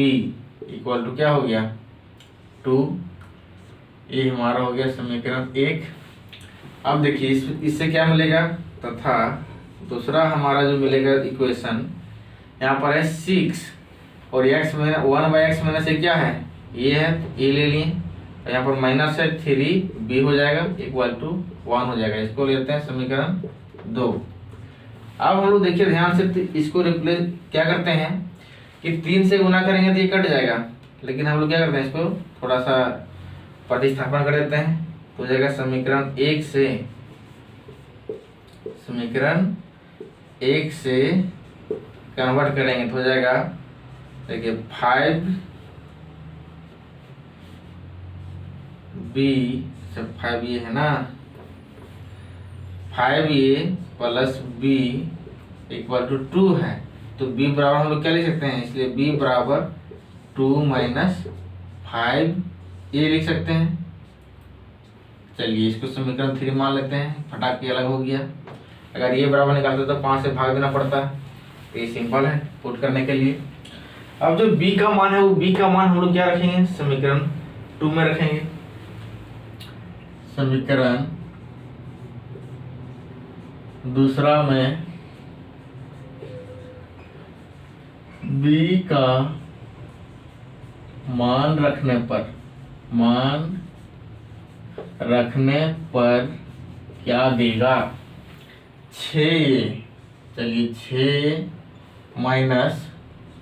इक्वल टू क्या हो गया 2। ये हमारा हो गया समीकरण 1। अब देखिए इससे क्या मिलेगा, तथा दूसरा हमारा जो मिलेगा इक्वेशन यहाँ पर है 6, और x में 1/x में से क्या है, ये है, ये ले लिए, यहाँ पर माइनस है 3b हो जाएगा इक्वल टू 1 हो जाएगा। इसको लेते हैं समीकरण 2। अब हम लोग देखिए ध्यान से, इसको रिप्लेस क्या करते हैं कि 3 से गुना करेंगे तो ये कट जाएगा, लेकिन हम लोग क्या करते हैं, इसको थोड़ा सा प्रतिस्थापन कर देते हैं। तो हो जाएगा समीकरण 1 से कन्वर्ट करेंगे तो हो जाएगा, देखिए 5b सब 5 ये है ना, 5a plus b equal to 2 है। तो b बराबर हम लोग क्या लिख सकते हैं, इसलिए b बराबर 2 - 5a लिख सकते हैं। चलिए इसको समीकरण 3 मान लेते हैं, फटाक के अलग हो गया। अगर ये बराबर निकालते तो 5 से भाग देना पड़ता, तो ये सिंपल है पुट करने के लिए। अब जो b का मान है, वो b का मान हम लोग क्या रखेंगे, समीकरण 2 में रखेंगे। समीकरण दूसरा में b का मान रखने पर क्या देगा, 6a। चलिए 6 माइनस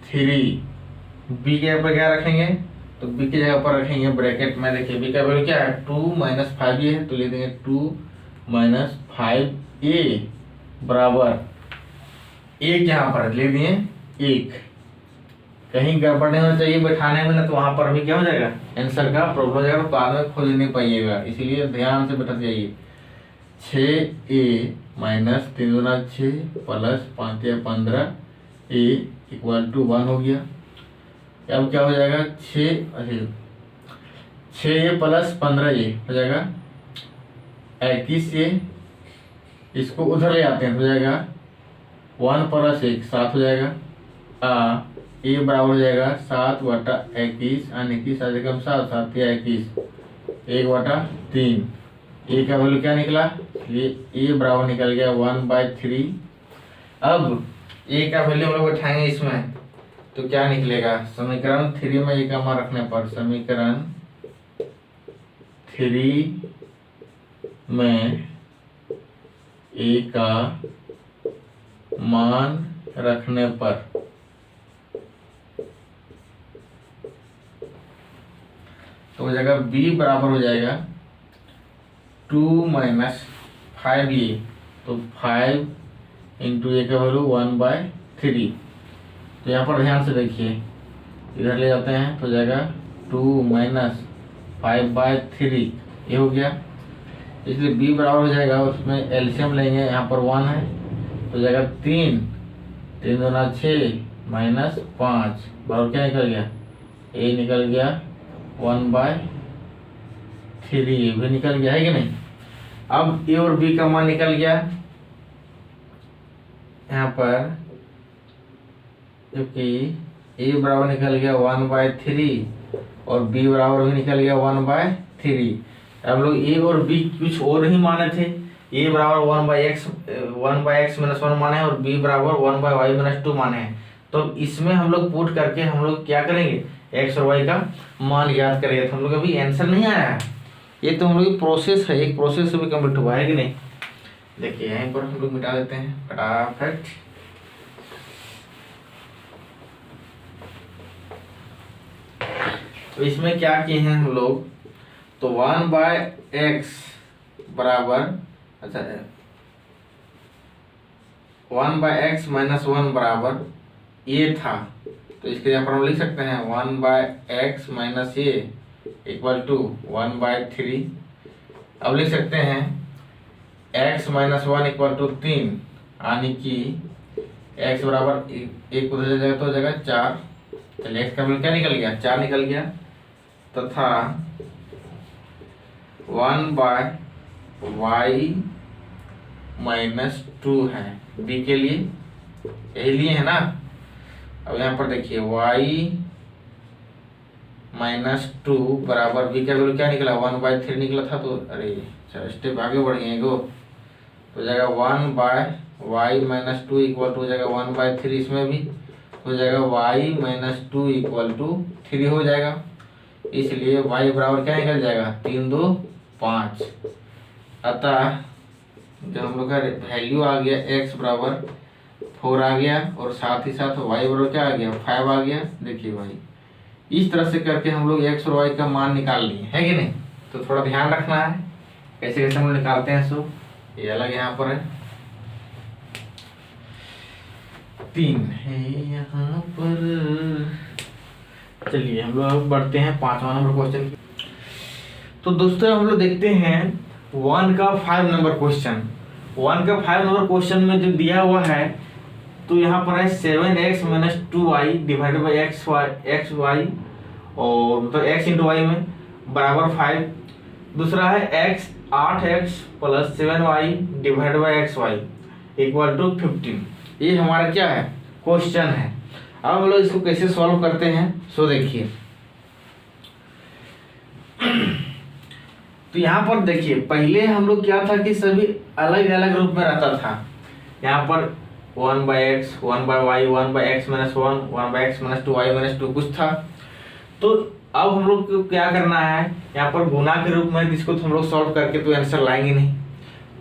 3, b के जगह पर क्या रखेंगे, तो b की जगह पर रखेंगे ब्रैकेट में, देखिए b का वैल्यू क्या है 2 - 5a है, तो ले देंगे 2 - 5a बराबर 1, यहाँ पर ले दिए 1। कहीं गड़बड़ नहीं होना चाहिए बैठाने में ना, तो वहां पर भी क्या हो जाएगा, आंसर का प्रॉब्लम हो जाएगा, तो बाद में खोज नहीं पाइएगा, इसीलिए ध्यान से बैठा जाइए। 6a माइनस 3 दूना 6 प्लस 5 या 15a इक्वल टू 1 हो गया। अब क्या हो जाएगा, 6a प्लस 15a हो जाएगा 31a इसको उधर ले आते हैं, हो जाएगा 1 + 1 7 हो जाएगा। ए बराबर हो जाएगा 7/21 और 21 अधिकम 7 7 या 21 1/3। ए का वैल्यू क्या निकला, ये ए बराबर निकल गया 1/3। अब ए का वैल्यू हम लोग बैठाएंगे इसमें, तो क्या निकलेगा, समीकरण 3 में ए का मान रखने पर, समीकरण 3 में ए का मान रखने पर तो हो जाएगा बी बराबर हो जाएगा 2 - 5a, तो 5 इंटू ए का वैल्यू 1/3। तो यहाँ पर ध्यान से देखिए, इधर ले जाते हैं तो जाएगा 2 - 5/3, ये हो गया। इसलिए b बराबर हो जाएगा, उसमें एलसीएम लेंगे, यहाँ पर 1 है तो जाएगा 3 3 दूना 6 -5 बराबर क्या निकल गया, a निकल गया 1/3, ये भी निकल गया है कि नहीं। अब a और b का मान निकल गया यहाँ पर, क्योंकि a बराबर निकल गया 1/3 और b बराबर भी निकल गया 1/3। अब लोग a और b कुछ और ही माने थे, a बराबर 1/x -1 माने और b बराबर 1/y -2 माने हैं। तो इसमें हम लोग पुट करके हम लोग क्या करेंगे, x और y का मान याद करेंगे। तो हम लोग अभी आंसर नहीं आया है, ये तो हम लोग की प्रोसेस है, एक प्रोसेस से भी कंप्लीट हुआ है कि नहीं। देखिए यहीं पर हम लोग मिटा देते हैं फटाफट। तो इसमें क्या किए हैं हम लोग, तो 1/x बराबर, अच्छा 1/x -1 बराबर ये था, तो इसके यहाँ पर हम लिख सकते हैं 1/x - a = 1/3। अब लिख सकते हैं x - 1 = 3, यानी कि x बराबर 1 उधर जाएगा तो हो जाएगा 4। चलिए x का वैल्यू क्या निकल गया, 4 निकल गया, तथा 1/y -2 है b के लिए, यही लिए है ना। अब यहाँ पर देखिए y -2 बराबर b का वैल्यू क्या निकला, 1/3 निकला था, तो अरे चलो स्टेप आगे बढ़ गए गो, तो जाएगा 1/y -2 = हो जाएगा 1/3, इसमें भी हो जाएगा y -2 = 3 हो जाएगा। इसलिए y बराबर क्या निकल जाएगा, 3 2 5। अतः जो हम लोग का वैल्यू आ गया x बराबर 4 आ गया, और साथ ही साथ y बराबर क्या आ गया, 5 आ गया। देखिए भाई इस तरह से करके हम लोग x और y का मान निकाल लिए है कि नहीं। तो थोड़ा ध्यान रखना है कैसे कैसे हम लोग निकालते हैं। सो ये अलग यहाँ पर है, 3 है यहाँ पर। चलिए हम लोग बढ़ते हैं 5वां नंबर क्वेश्चन। तो दोस्तों हम लोग देखते हैं 1 का 5 नंबर क्वेश्चन। 1 का 5 नंबर क्वेश्चन में जो दिया हुआ है, तो यहाँ पर है 7x - 2y divided by x y, और मतलब x × y में बराबर 5। दूसरा है 8x + 7y divided by x y = 15। ये हमारा क्या है, क्वेश्चन है। अब हम लोग इसको कैसे सॉल्व करते हैं, सो देखिए। तो यहाँ पर देखिए पहले हम लोग क्या था कि सभी अलग अलग रूप में रहता था। यहाँ पर 1/x 1/y 1/x - 1 1/x - 2 y - 2 कुछ था। तो अब हम लोग को क्या करना है, यहाँ पर गुना के रूप में, जिसको तो हम लोग सॉल्व करके तो आंसर लाएंगे नहीं।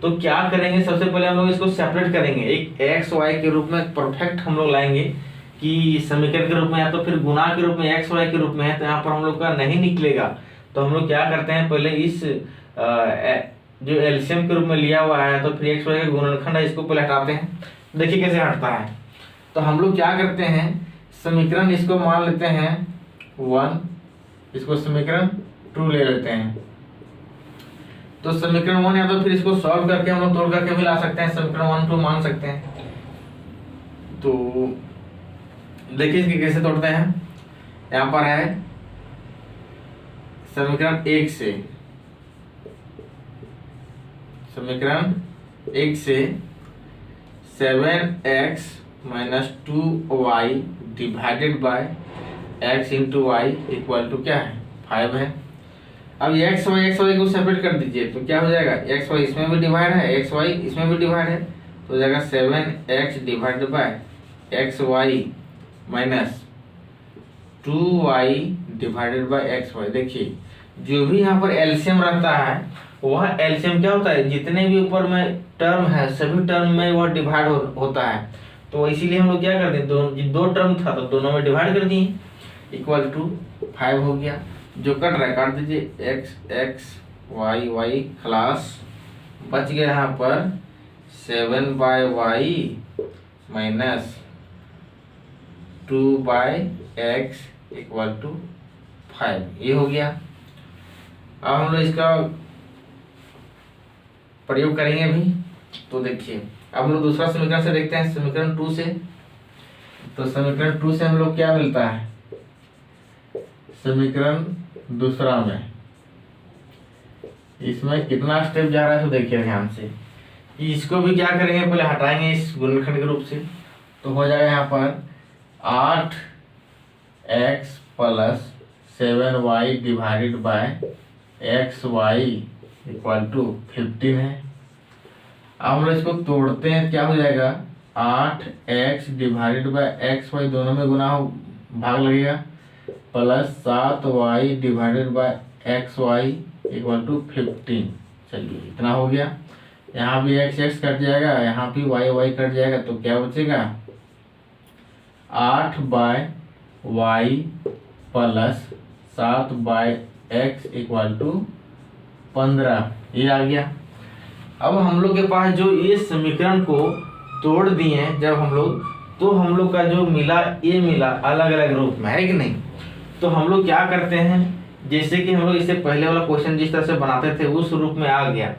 तो क्या करेंगे, सबसे पहले हम लोग इसको सेपरेट करेंगे, एक x y के रूप में परफेक्ट हम लोग लाएंगे कि समीकरण के रूप में, या तो फिर गुना के रूप में x y के रूप में है, तो यहाँ पर हम लोग का नहीं निकलेगा। तो हम लोग क्या करते हैं, पहले इस जो एलसीएम के रूप में लिया हुआ है, तो फिर x y का गुणनखंड है, इसको पहले हटाते हैं। देखिए कैसे हटता है। तो हम लोग क्या करते हैं, समीकरण इसको मान लेते हैं 1, इसको समीकरण 2 ले लेते हैं। तो समीकरण 1 या तो फिर इसको सॉल्व करके हम लोग तोड़ करके भी ला सकते हैं, समीकरण 1 2 मान सकते हैं। तो देखिए इसके कैसे तोड़ते हैं। यहाँ पर है समीकरण 1 से, समीकरण एक से 7x minus 2y divided by x into y equal to क्या है 5 है। अब एक्स वाई को सेपरेट कर दीजिए तो क्या हो जाएगा, एक्स वाई इसमें भी डिवाइड है, एक्स वाई इसमें भी डिवाइड है, तो हो जाएगा 7x divided by x y minus 2y divided by x y. देखिए जो भी यहाँ पर एलसीएम रहता है वह एलसीएम क्या होता है, जितने भी ऊपर में टर्म है सभी टर्म में वह डिवाइड होता है। तो इसीलिए हम लोग क्या करते हैं, दो टर्म था तो दोनों में डिवाइड कर दिए, इक्वल टू 5 हो गया। जो कट रहा है काट दीजिए, x y खलास, बच गया यहाँ पर 7/y minus 2/x equal to 5, ये हो गया। अब हम लोग इसका प्रयोग करेंगे अभी। तो देखिए अब हम लोग दूसरा समीकरण से देखते हैं, समीकरण 2 से। तो समीकरण 2 से हम लोग क्या मिलता है, समीकरण दूसरा में इसमें कितना स्टेप जा रहा है तो देखिए ध्यान से कि इसको भी क्या करेंगे, पहले हटाएंगे इस गुणनखंड के रूप से, तो हो जाएगा यहाँ पर 8x plus 7y divided by x y equal to 15 है। अब हम लोग इसको तोड़ते हैं, क्या हो जाएगा 8x divided by x Y, दोनों में गुना हो भाग लगेगा, plus 7y divided by x y equal to 15। चलिए इतना हो गया। यहाँ भी x कट जाएगा, यहाँ भी y कट जाएगा, तो क्या बचेगा 8/y plus 7/x equal to 15, ये आ गया। अब हम लोग के पास जो ये समीकरण को तोड़ दिए जब हम लोग, तो हम लोग का जो मिला ये मिला अलग अलग रूप में, है कि नहीं। तो हम लोग क्या करते हैं, जैसे कि हम लोग इससे पहले वाला क्वेश्चन जिस तरह से बनाते थे उस रूप में आ गया।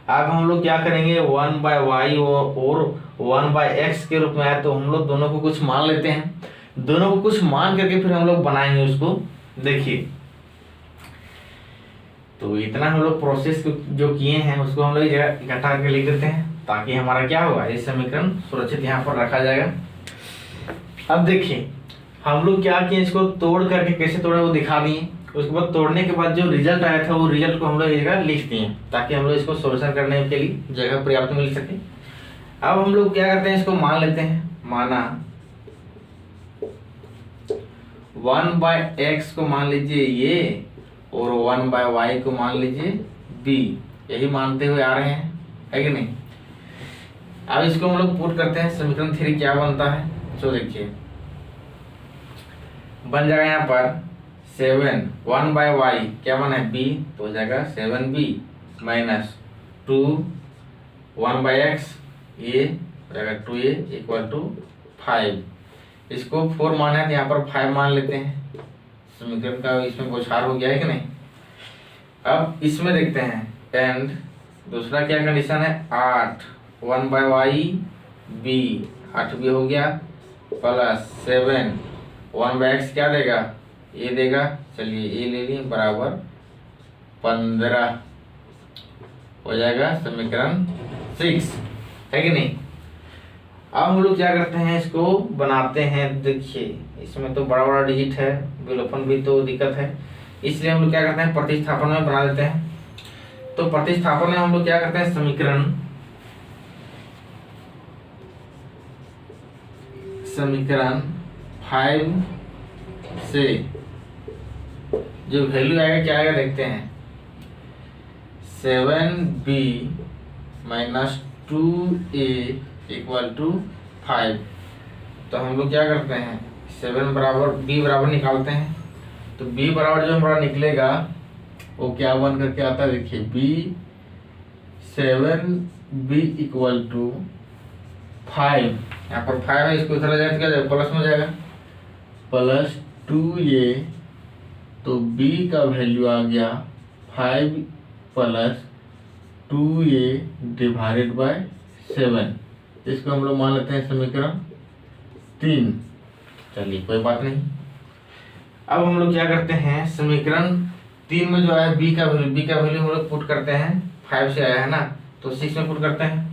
अब हम लोग क्या करेंगे 1/y और 1/x के रूप में आया, तो हम लोग दोनों को कुछ मान लेते हैं, दोनों को कुछ मान करके फिर हम लोग बनाएंगे उसको। देखिए तो इतना हम लोग प्रोसेस जो किए हैं उसको हम लोग इकट्ठा करके लिख देते हैं, ताकि हमारा क्या होगा ये समीकरण सुरक्षित यहाँ पर रखा जाएगा। अब देखिए हम लोग क्या किए, इसको तोड़ करके कैसे तोड़े वो दिखा दिए। उसके बाद तोड़ने के बाद जो रिजल्ट आया था वो रिजल्ट को हम लोग एक जगह लिख दिए, ताकि हम लोग इसको सोल्यूशन करने के लिए जगह पर्याप्त मिल सके। अब हम लोग क्या करते हैं, इसको मान लेते हैं, माना 1/x को मान लीजिए ये, और 1/y को मान लीजिए b, यही मानते हुए आ रहे हैं, है कि नहीं। अब इसको हम लोग पुट करते हैं, समीकरण 3 क्या बनता है, तो देखिए बन जाएगा यहाँ पर 7 1/y क्या बना है b, तो हो जाएगा 7b माइनस 2 1/x, ये हो जाएगा 2a इक्वल टू 5। इसको 4 माना है तो यहाँ पर 5 मान लेते हैं, समीकरण का इसमें बौछार हो गया है कि नहीं। अब इसमें देखते हैं, एंड दूसरा क्या कंडीशन है 8 1/y b, 8 भी हो गया, प्लस 7 1/x क्या देगा, ये देगा, चलिए ये ले लिए, बराबर 15 हो जाएगा समीकरण 6, है कि नहीं। अब हम लोग क्या करते हैं, इसको बनाते हैं। देखिए इसमें तो बड़ा बड़ा डिजिट है, विलोपन भी तो दिक्कत है, इसलिए हम लोग क्या करते हैं प्रतिस्थापन में बना देते हैं। तो प्रतिस्थापन में हम लोग क्या करते हैं, समीकरण 5 से जो वैल्यू आएगा क्या आएगा देखते हैं, 7b minus 2a equal to 5। तो हम लोग क्या करते हैं 7 बराबर b बराबर निकालते हैं, तो b बराबर जो हमारा निकलेगा वो क्या बन करके आता है, देखिए b 7b इक्वल टू 5, यहाँ पर 5 है, इसको इधर जाए तो क्या जाएगा प्लस में जाएगा, प्लस 2a, तो b का वैल्यू आ गया 5 प्लस 2a डिवाइडेड बाय 7। इसको हम लोग मान लेते हैं समीकरण 3। चलिए कोई बात नहीं। अब हम लोग क्या करते हैं, समीकरण 3 में जो है b का वैल्यू हम लोग पुट करते हैं, 5 से आया है ना, तो 6 में पुट करते हैं।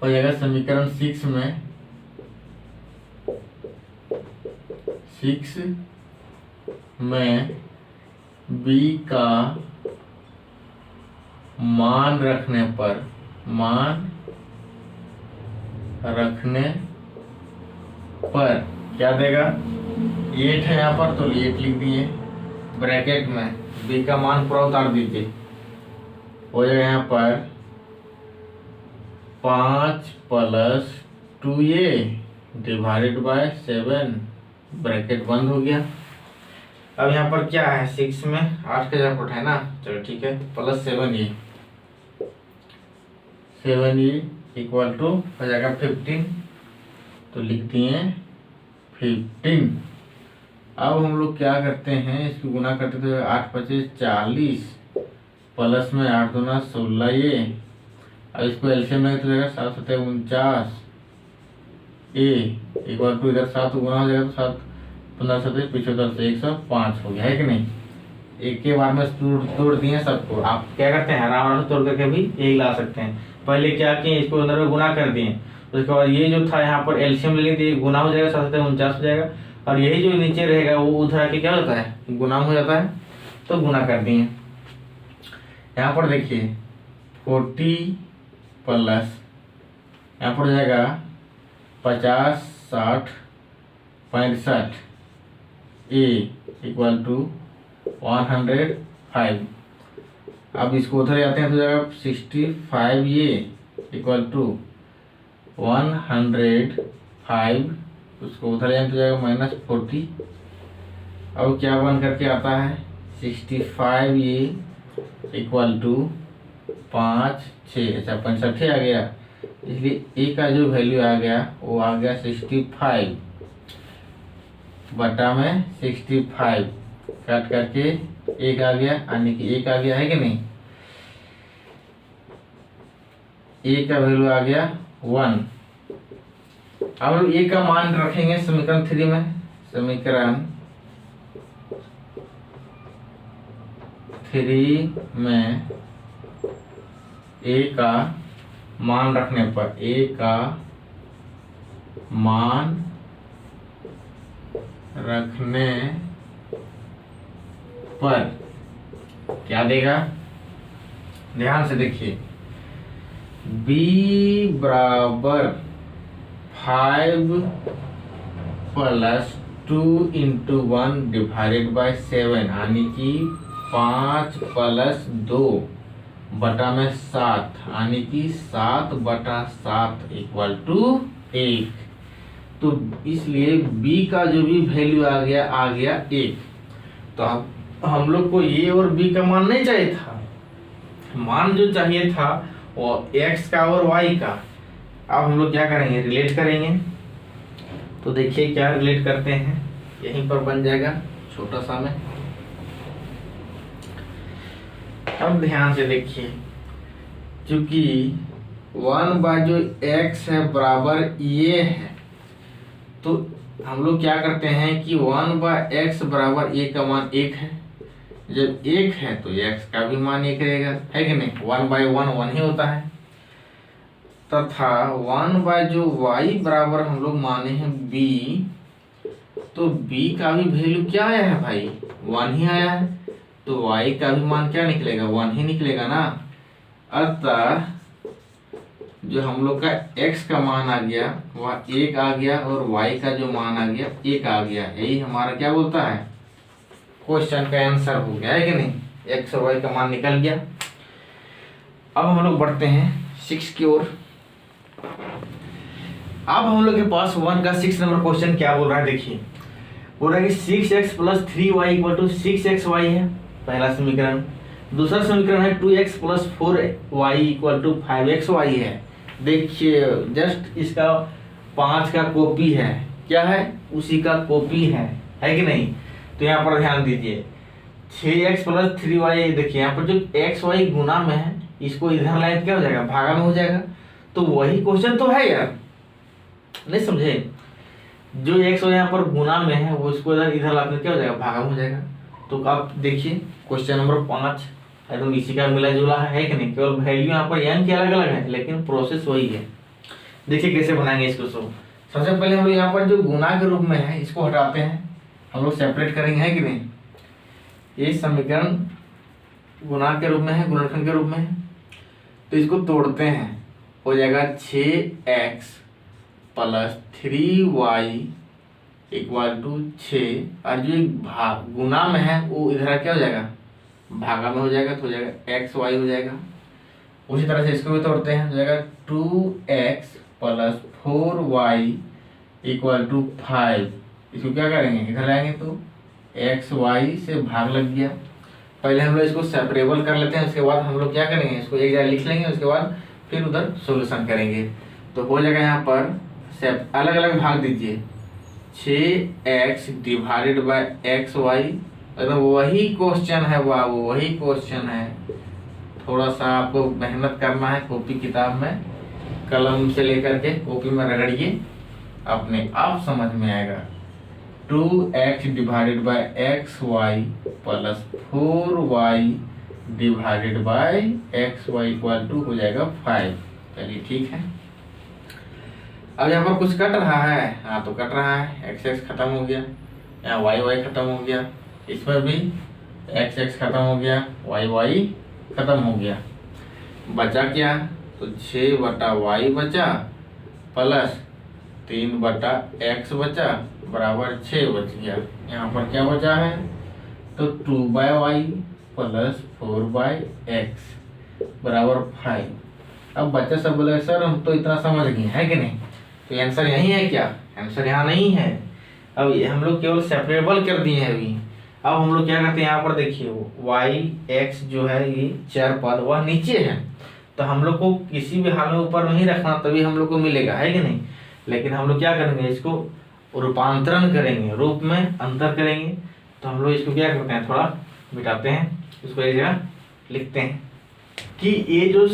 हो जाएगा समीकरण 6 में 6 में b का मान रखने पर क्या देगा। 8 है यहाँ पर तो 8 लिख दिए ब्रैकेट में, b का मान पूरा उतार दीजिए। हो जाएगा यहाँ पर 5 + 2a डिवाइडेड बाय 7 ब्रैकेट बंद हो गया। अब यहाँ पर क्या है 6 में 8 का जगह है ना, चलो ठीक है, प्लस 7e हो जाएगा 15, तो लिख दिए 15। अब हम लोग क्या करते हैं, इसको गुना करते थे 8 × 5 = 40 प्लस में 8 × 2 = 16 अब इसको एलसीएम में तो जाएगा 7 × 7 = 49 इधर 7 गुना हो जाएगा तो 7 15 7 75 से 105 हो गया है कि नहीं। एक के बार में तोड़ दिए सबको। आप क्या करते हैं आराम से तोड़ करके भी यही ला सकते हैं। पहले क्या किए, इसको अंदर में गुना कर दिए, उसके बाद ये जो था यहाँ पर एलसीएम ले लिए, गुना हो जाएगा 7 × 7 = 49 हो जाएगा, और यही जो नीचे रहेगा वो उधर आके क्या होता है गुना हो जाता है, तो गुना कर दिए। यहाँ पर देखिए 40 प्लस यहाँ पर जाएगा 50 60 65 = 105। अब इसको उधर जाते हैं तो जाएगा 65a = 105, उसको उधर जाए तो जाएगा -40। अब क्या बन करके आता है 65a = 5 6 अच्छा 65 आ गया, इसलिए a का जो वैल्यू आ गया वो आ गया 65 बटा में 65 काट करके 1 आ गया, यानी कि 1 आ गया है कि नहीं। a का वैल्यू आ गया 1। अब लोग a का मान रखेंगे समीकरण 3 में। समीकरण 3 में a का मान रखने पर क्या देगा, ध्यान से देखिए। b = 5 + 2 × 1 डिवाइडेड बाय 7, यानी कि 5 + 2 बटा में 7, यानी कि 7 बटा 7 = 1। तो इसलिए b का जो भी वैल्यू आ गया 1। तो हम लोग को a और b का मान नहीं चाहिए था, मान जो चाहिए था वो x का और y का। अब हम लोग क्या करेंगे, रिलेट करेंगे। तो देखिए क्या रिलेट करते हैं, यहीं पर बन जाएगा छोटा सा में। अब ध्यान से देखिए, क्योंकि 1 जो x है बराबर ये है, तो हम लोग क्या करते हैं कि 1/x बराबर a का मान 1 है। जब 1 है तो x का भी मान 1 रहेगा, है कि नहीं। 1/1 1 ही होता है। तथा 1 जो y बराबर हम लोग माने हैं b, तो b का भी वैल्यू क्या आया है भाई 1 ही आया है, तो y का भी मान क्या निकलेगा 1 ही निकलेगा ना। अतः जो हम लोग का x का मान आ गया वह 1 आ गया, और y का जो मान आ गया 1 आ गया। यही हमारा क्या बोलता है क्वेश्चन का आंसर हो गया, है कि नहीं। x और y का मान निकल गया। अब हम लोग बढ़ते हैं 6 की ओर। अब हम लोग के पास 1 का 6 नंबर क्वेश्चन क्या बोल रहा है, देखिए बोल रहा है कि 6x + 3y = 6xy है पहला समीकरण। दूसरा समीकरण है 2x + 4y = 5xy है। देखिए जस्ट इसका 5 का कॉपी है, क्या है उसी का कॉपी है कि नहीं। तो यहाँ पर ध्यान दीजिए 6x + 3y, देखिए यहाँ पर जो x y गुना में है, इसको इधर लाइन क्या हो जाएगा भागा में हो जाएगा। तो वही क्वेश्चन तो है यार, नहीं समझे। जो x y यहाँ पर गुना में है वो इसको इधर लाते क्या हो जाएगा भागा में हो जाएगा। तो आप देखिए क्वेश्चन नंबर 5 एकदम इसी का मिला जुला है कि नहीं। केवल वैल्यू यहाँ पर n की अलग अलग है, लेकिन प्रोसेस वही है। देखिए कैसे बनाएंगे इसको। सबसे पहले हम लोग यहाँ पर जो गुना के रूप में है इसको हटाते हैं, हम लोग सेपरेट करेंगे, है कि नहीं। ये समीकरण गुना के रूप में है, गुणनखंड के रूप में है, तो इसको तोड़ते हैं, हो जाएगा 6x plus 3y equal to 6, और जो गुना में है वो इधर क्या हो जाएगा, भागा में हो जाएगा, तो हो जाएगा xy हो जाएगा। उसी तरह से इसको भी तोड़ते हैं, हो जाएगा 2x plus 4y equal to 5। इसको क्या करेंगे, इधर लाएंगे तो xy से भाग लग गया। पहले हम लोग इसको सेपरेबल कर लेते हैं, उसके बाद हम लोग क्या करेंगे, इसको एक जगह लिख लेंगे, उसके बाद फिर उधर सॉल्यूशन करेंगे। तो हो जाएगा यहाँ पर अलग अलग भाग दीजिए, 6x डिवाइडेड बाय xy, एकदम वही क्वेश्चन है बाबू, वही क्वेश्चन है। थोड़ा सा आपको मेहनत करना है, कॉपी किताब में कलम से लेकर के कॉपी में रगड़िए, अपने आप समझ में आएगा। 2x divided by xy plus 4y divided by xy equal to हो जाएगा 5। चलिए ठीक है। अब यहाँ पर कुछ कट रहा है, हाँ तो कट रहा है, x x खत्म हो गया, यहाँ y y खत्म हो गया, इसमें भी x x खत्म हो गया, y y खत्म हो गया। बचा क्या, तो 6/y बचा प्लस 3/x बचा बराबर 6 बच गया। यहाँ पर क्या बचा है, तो 2/y प्लस 4/x बराबर 5। अब बच्चा सब बोले सर हम तो इतना समझ गए, है कि नहीं, तो आंसर यही है क्या, आंसर यहाँ नहीं है। अब हम लोग केवल सेपरेबल कर दिए हैं अभी। अब हम लोग क्या करते हैं, यहाँ पर देखिए y x जो है ये चर पद वह नीचे है, तो हम लोग को किसी भी हाल में ऊपर नहीं रखना, तभी हम लोग को मिलेगा, है कि नहीं। लेकिन हम लोग क्या करेंगे, इसको रूपांतरण करेंगे, रूप में अंतर करेंगे। तो हम लोग इसको क्या करते हैं, थोड़ा मिटाते हैं, इसको एक जगह लिखते हैं कि ये जो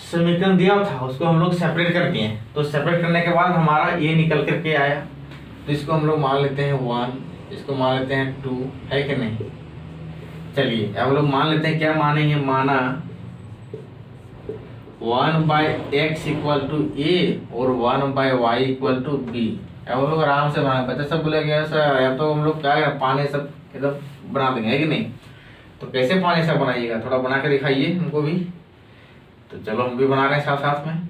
समीकरण दिया था उसको हम लोग सेपरेट कर दिए। तो सेपरेट करने के बाद हमारा ये निकल करके आया, तो इसको हम लोग मान लेते हैं 1, इसको मान लेते हैं 2, है कि नहीं। चलिए अब लोग मान लेते हैं, क्या मानेंगे, माना 1/x इक्वल टू a और 1/y इक्वल टू b। अब लोग आराम से बना, बच्चा सब बोलेगा सर या तो हम लोग क्या करें, पानी सब एकदम बना देंगे, है कि नहीं। तो कैसे पानी सब बनाइएगा, थोड़ा बना के दिखाइए हमको भी। तो चलो हम भी बना रहे हैं साथ साथ में।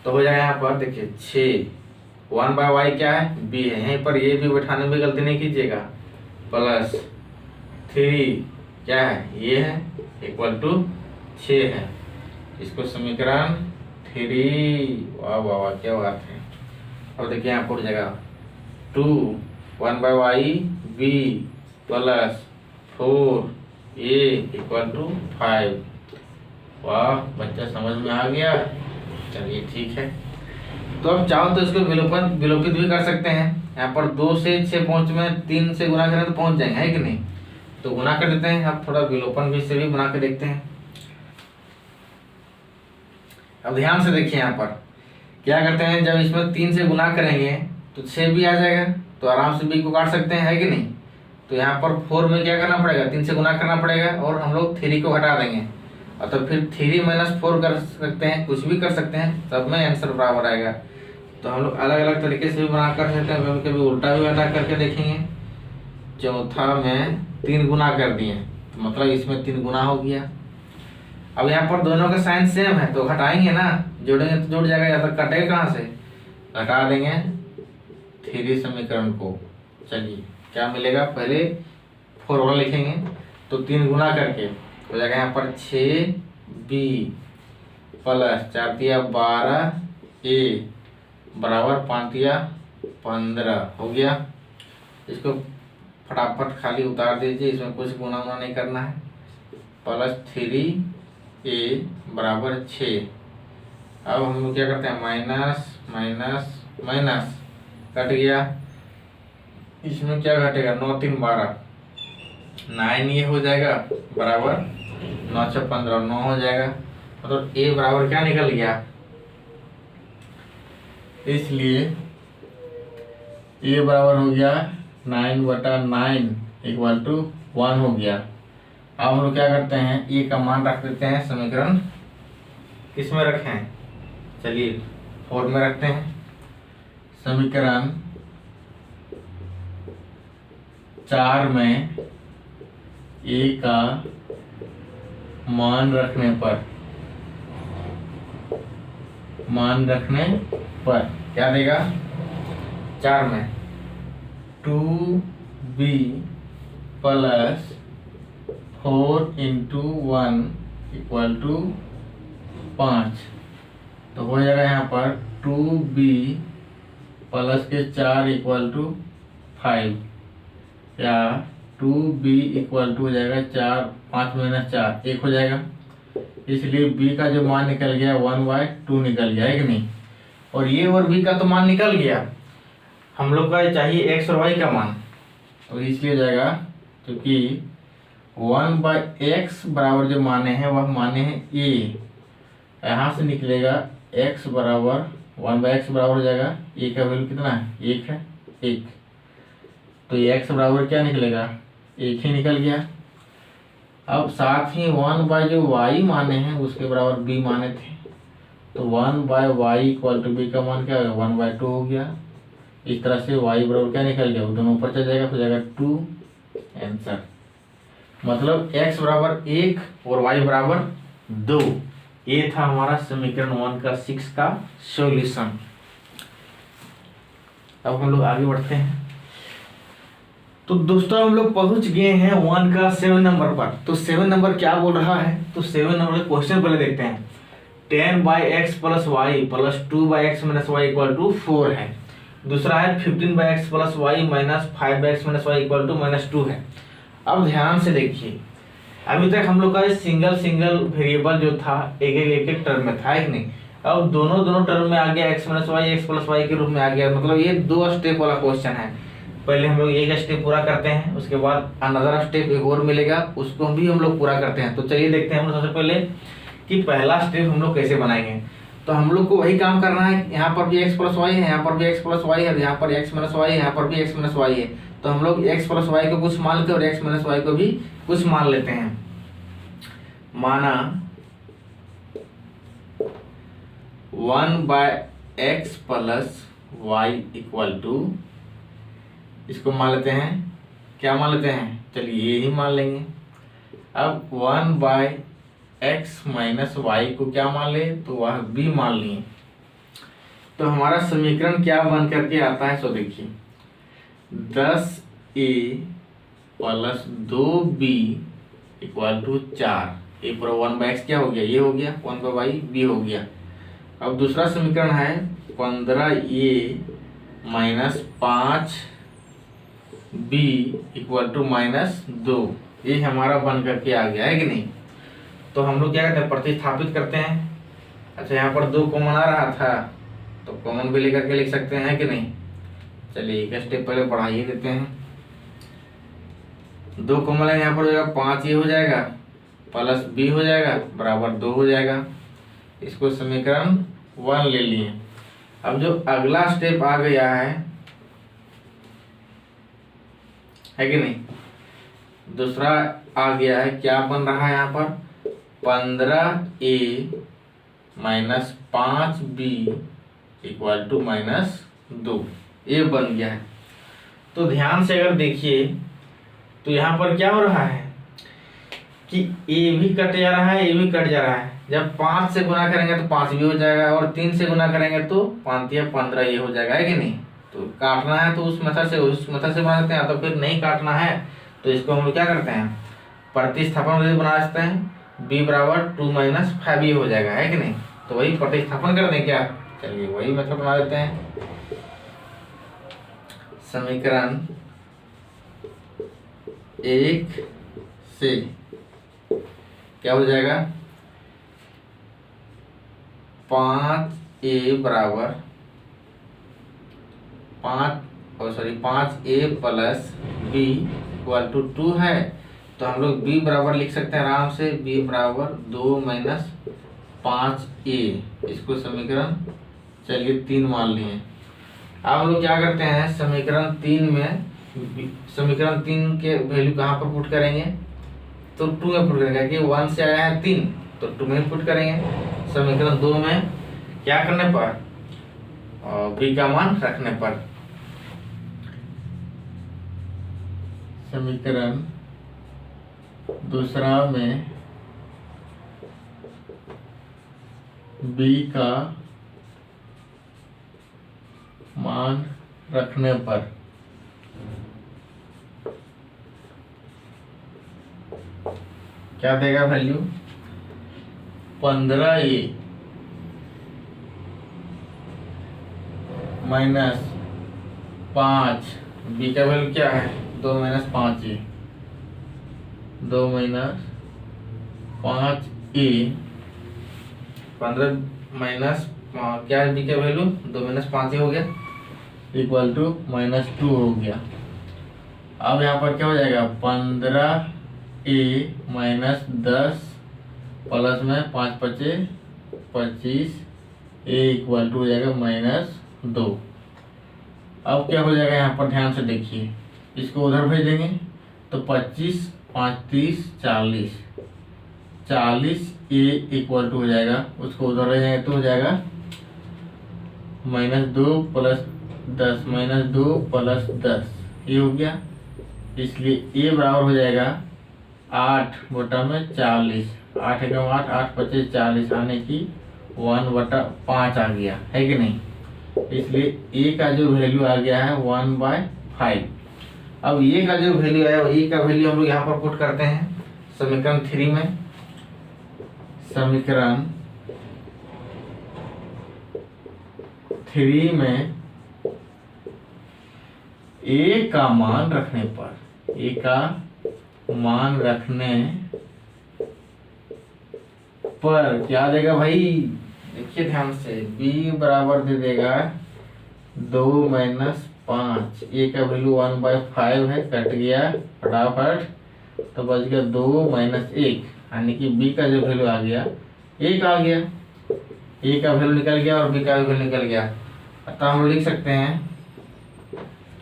तो हो जाएगा यहाँ पर देखिए 6, 1/y क्या है, b है, यहीं पर ये भी बैठाने में गलती नहीं कीजिएगा, प्लस 3 क्या है, ये है, इक्वल टू 6 है। इसको समीकरण 3, वाह वाह वाह क्या बात है। अब देखिए यहाँ पर जगह 2 1/y b plus 4a equal to 5। वाह बच्चा समझ में आ गया। चलिए ठीक है। तो अब चाहो तो इसको विलोपित भी कर सकते हैं। यहाँ पर 2 से 6 पहुंच में 3 से गुना करें तो पहुंच जाएंगे, है कि नहीं। तो गुना कर देते हैं, अब थोड़ा विलोपन भी से भी बना के देखते हैं। अब ध्यान से देखिए, यहाँ पर क्या करते हैं, जब इसमें 3 से गुना करेंगे तो 6 भी आ जाएगा, तो आराम से b को काट सकते हैं, है कि नहीं। तो यहाँ पर 4 में क्या करना पड़ेगा, 3 से गुना करना पड़ेगा, और हम लोग 3 को हटा देंगे, और तो फिर 3 - 4 कर सकते हैं, कुछ भी कर सकते हैं, सब में आंसर बराबर आएगा। तो हम लोग अलग अलग तरीके से भी बना कर सकते हैं, कभी कभी उल्टा भी हटा करके देखेंगे। चौथा में 3 गुना कर दिए, तो मतलब इसमें 3 गुना हो गया। अब यहाँ पर दोनों का साइन सेम है, तो घटाएंगे ना, जोड़ेंगे तो जुड़ जाएगा, या तो कटेगा कहाँ से, घटा देंगे 3 समीकरण को। चलिए क्या मिलेगा, पहले 4 वाला लिखेंगे, तो 3 गुना करके हो जाएगा यहाँ पर 6b प्लस 4 × 12a बराबर 5 × 15 हो गया। इसको फटाफट खाली उतार दीजिए, इसमें कुछ गुना उना नहीं करना है। प्लस 3a बराबर 6। अब हम लोग क्या करते हैं, माइनस माइनस माइनस कट गया, इसमें क्या घटेगा, 9 × 3 = 12, 9 ये हो जाएगा बराबर 9 × 6 = 15, 9 हो जाएगा। मतलब a बराबर क्या निकल गया, इसलिए a बराबर हो गया 9/9 इक्वल टू 1 हो गया। अब हम लोग क्या करते हैं, a का मान रख देते हैं, समीकरण किस में रखें, चलिए 4 में रखते हैं। समीकरण 4 में a का मान रखने पर क्या देगा? 4 में 2b plus 4 into 1 equal to 5। तो हो जाएगा यहाँ पर 2b प्लस के 4 इक्वल टू 5, या 2b इक्वल टू हो जाएगा 4, 5 माइनस 4 1 हो जाएगा। इसलिए b का जो मान निकल गया 1/2 निकल गया है कि नहीं। और ये और b का तो मान निकल गया, हम लोग का चाहिए x और y का मान। तो इसलिए हो जाएगा क्योंकि 1/x बराबर जो माने हैं वह माने हैं a, यहाँ से निकलेगा x बराबर 1/x बराबर हो जाएगा a का वैल्यू कितना है? 1 है, 1। तो ये x बराबर क्या निकलेगा? 1 ही निकल गया। अब साथ ही 1 जो y माने हैं उसके बराबर b माने थे, तो 1/y इक्वल टू b का मान क्या होगा? 1/2 हो गया। इस तरह से y बराबर क्या निकल गया? वो दोनों ऊपर चल जाएगा, हो जाएगा 2 आंसर। मतलब x बराबर 1 और y बराबर 2। ये था हमारा समीकरण 1 का 6 का सॉल्यूशन। अब हम लोग आगे बढ़ते हैं। तो दोस्तों हम लोग पहुंच गए हैं 1 का 7 नंबर पर। तो 7 नंबर क्या बोल रहा है? तो 7 नंबर का क्वेश्चन पहले देखते हैं। 10/x plus y plus 2/x minus y equal to 4 है। दूसरा है 15/x plus y minus 5/x minus y equal to -2 है। अब ध्यान से देखिए, अभी तक हम लोग का सिंगल वेरिएबल जो था एक टर्म में था, कि नहीं। अब दोनों टर्म में आ गया x minus y x plus y के रूप में आ गया। मतलब ये 2 स्टेप वाला क्वेश्चन है। पहले हम लोग एक स्टेप पूरा करते हैं, उसके बाद अनदर स्टेप एक और मिलेगा, उसको भी हम लोग पूरा करते हैं। तो चलिए देखते हैं हम लोग सबसे पहले कि पहला स्टेप हम लोग कैसे बनाएंगे। तो हम लोग को वही काम करना है। यहाँ पर भी x प्लस वाई है, यहाँ पर भी x प्लस वाई है, यहाँ पर x माइनस वाई है, यहाँ पर भी x माइनस वाई है। तो हम लोग x प्लस वाई को कुछ मान लेते हैं और x माइनस वाई को भी कुछ मान लेते हैं। माना 1/x plus y equal to, इसको मान लेते हैं, क्या मान लेते हैं? चलिए ये ही मान लेंगे। अब 1/x माइनस वाई को क्या मान ले? तो वह b मान लिए। तो हमारा समीकरण क्या बन करके आता है? सो देखिए 10a plus 2b equal to 4। ए पूरा 1/x क्या हो गया? ये हो गया, 1/y b हो गया। अब दूसरा समीकरण है 15a minus 5b equal to -2। ये हमारा बन करके आ गया है कि नहीं। तो हम लोग क्या करते हैं? प्रतिस्थापित करते हैं। अच्छा, यहाँ पर 2 कॉमन आ रहा था, तो कॉमन भी लेकर के लिख सकते हैं कि नहीं। चलिए एक स्टेप पहले बढ़ा ही देते हैं। 2 कॉमन है, यहाँ पर हो जाएगा 5 ये हो जाएगा, प्लस b हो जाएगा बराबर 2 हो जाएगा। इसको समीकरण 1 ले लिए। अब जो अगला स्टेप आ गया है कि नहीं, दूसरा आ गया है, क्या बन रहा है यहाँ पर? 15a minus 5b equal to -2, ये बन गया है। तो ध्यान से अगर देखिए तो यहाँ पर क्या हो रहा है कि a भी कट जा रहा है, a भी कट जा रहा है। जब 5 से गुना करेंगे तो 5 भी हो जाएगा, और 3 से गुना करेंगे तो 5 या 15 ये हो जाएगा, है कि नहीं। तो काटना है तो उस मेथड से बना सकते हैं, तो फिर नहीं काटना है तो इसको हम लोग क्या करते हैं? प्रतिस्थापन बना सकते हैं। b बराबर 2 माइनस 5 ये हो जाएगा, है कि नहीं। तो वही प्रतिस्थापन कर दें क्या? चलिए वही मेथड बना देते हैं। समीकरण 1 से क्या हो जाएगा? 5a बराबर 5a plus b equal to 2 है। तो हम लोग b बराबर लिख सकते हैं आराम से, b बराबर 2 माइनस 5a। इसको समीकरण चलिए 3 मान लिए। अब हम लोग क्या करते हैं? समीकरण 3 के वैल्यू कहाँ पर पुट करेंगे? तो 2 में पुट करेंगे, कि 1 से आया है 3, तो 2 में पुट करेंगे। समीकरण 2 में क्या करने पर और बी का मान रखने पर। समीकरण दूसरा में बी का मान रखने पर क्या देगा वैल्यू? 15A माइनस 5, बी का वैल्यू क्या है? 2 minus 5A, 2 minus 5A, 15 minus क्या है बी का वैल्यू? 2 माइनस 5A हो गया, इक्वल टू -2 हो गया। अब यहाँ पर क्या हो जाएगा? 15A माइनस 10 प्लस में 5 बचे 25A इक्वल टू हो जाएगा -2। अब क्या हो जाएगा यहाँ पर ध्यान से देखिए, इसको उधर भेजेंगे तो 25 5 30 40, 40A इक्वल टू हो जाएगा, उसको उधर ले जाएंगे तो हो जाएगा -2 प्लस 10 -2 प्लस 10, ये हो गया। इसलिए A बराबर हो जाएगा 8/40, 8 एकम 8, 8 25 40 आने की 1/5 आ गया है कि नहीं? इसलिए A का जो वैल्यू आ गया है 1/5। अब A का जो वैल्यू आया, A का वैल्यू हम लोग यहाँ पर पुट करते हैं समीकरण 3 में। समीकरण 3 में A का मान रखने पर, A का मान रखने पर क्या देगा भाई? देखिए ध्यान से, B बराबर दे देगा 2 माइनस 5, A का वैल्यू 1/5 है, कट गया फटाफट, तो बच गया 2 माइनस 1, यानी कि B का जो वैल्यू आ गया 1 आ गया। A का वैल्यू निकल गया और B का वैल्यू निकल गया, अतः हम लिख सकते हैं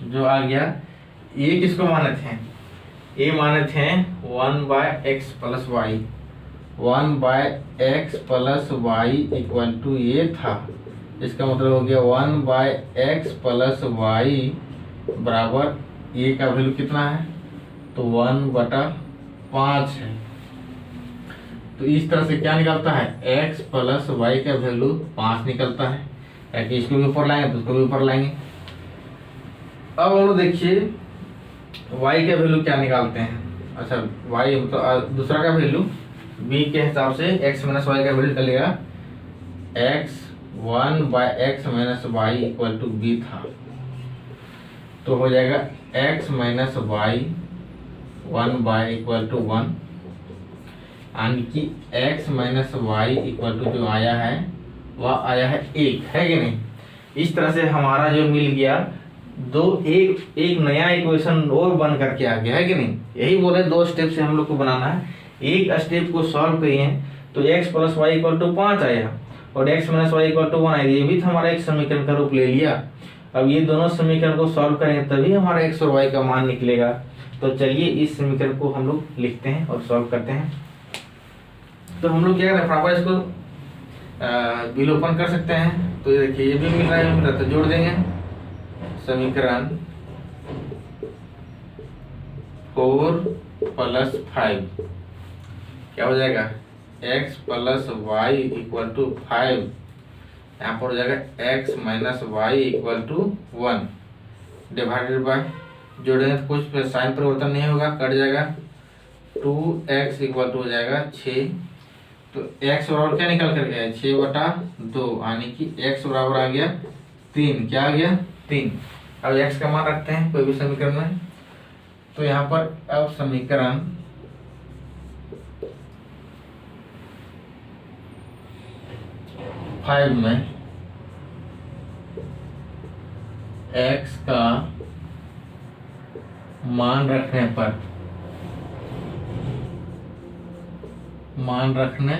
जो आ गया। A किसको माने थे? A माने थे 1/x plus y, 1/x plus y equal to ये था। इसका मतलब हो गया 1/x प्लस वाई बराबर A का वैल्यू कितना है? तो 1/5 है। तो इस तरह से क्या निकलता है? x प्लस वाई का वैल्यू 5 निकलता है, ताकि इसको भी ऊपर लाएंगे तो उसको भी ऊपर लाएंगे। अब हम लोग देखिए y का वैल्यू क्या निकालते हैं। अच्छा, y मतलब दूसरा का वैल्यू b के हिसाब से x माइनस वाई का वैल्यू निकलेगा, x 1/x minus y equal to b था, तो हो जाएगा x minus y 1 equal to 1, यानी कि x minus y equal to जो आया है वह आया है 1, है कि नहीं? इस तरह से हमारा जो मिल गया एक नया इक्वेशन और बन करके आ गया, है कि नहीं? यही बोले 2 स्टेप से हम लोग को बनाना है। एक स्टेप को सॉल्व करिए तो x plus y equal to 5 आया और x minus y equal to 1 आया, ये भी हमारा एक समीकरण का रूप ले लिया। अब ये दोनों समीकरण को सॉल्व करेंगे तभी हमारा x और y का मान निकलेगा। तो चलिए इस समीकरण को हम लोग लिखते हैं और सॉल्व करते हैं। तो हम लोग क्या करें, फटाफट इसको विलोपन कर सकते हैं। तो ये देखिए, ये भी मिल रहा है, तो जोड़ देंगे। समीकरण 4 प्लस 5 क्या हो जाएगा? x plus y equal to 5, यहाँ पर हो जाएगा x minus y equal to 1 divided by, जोड़ेंगे तो कुछ साइन परिवर्तन नहीं होगा, कट जाएगा। 2x इक्वल टू हो जाएगा 6, तो x बराबर क्या निकल कर गया? 6/2, यानी कि x बराबर आ गया 3। क्या आ गया? 3। अब x का मान रखते हैं कोई भी समीकरण में। तो यहाँ पर अब समीकरण फाइव में x का मान रखने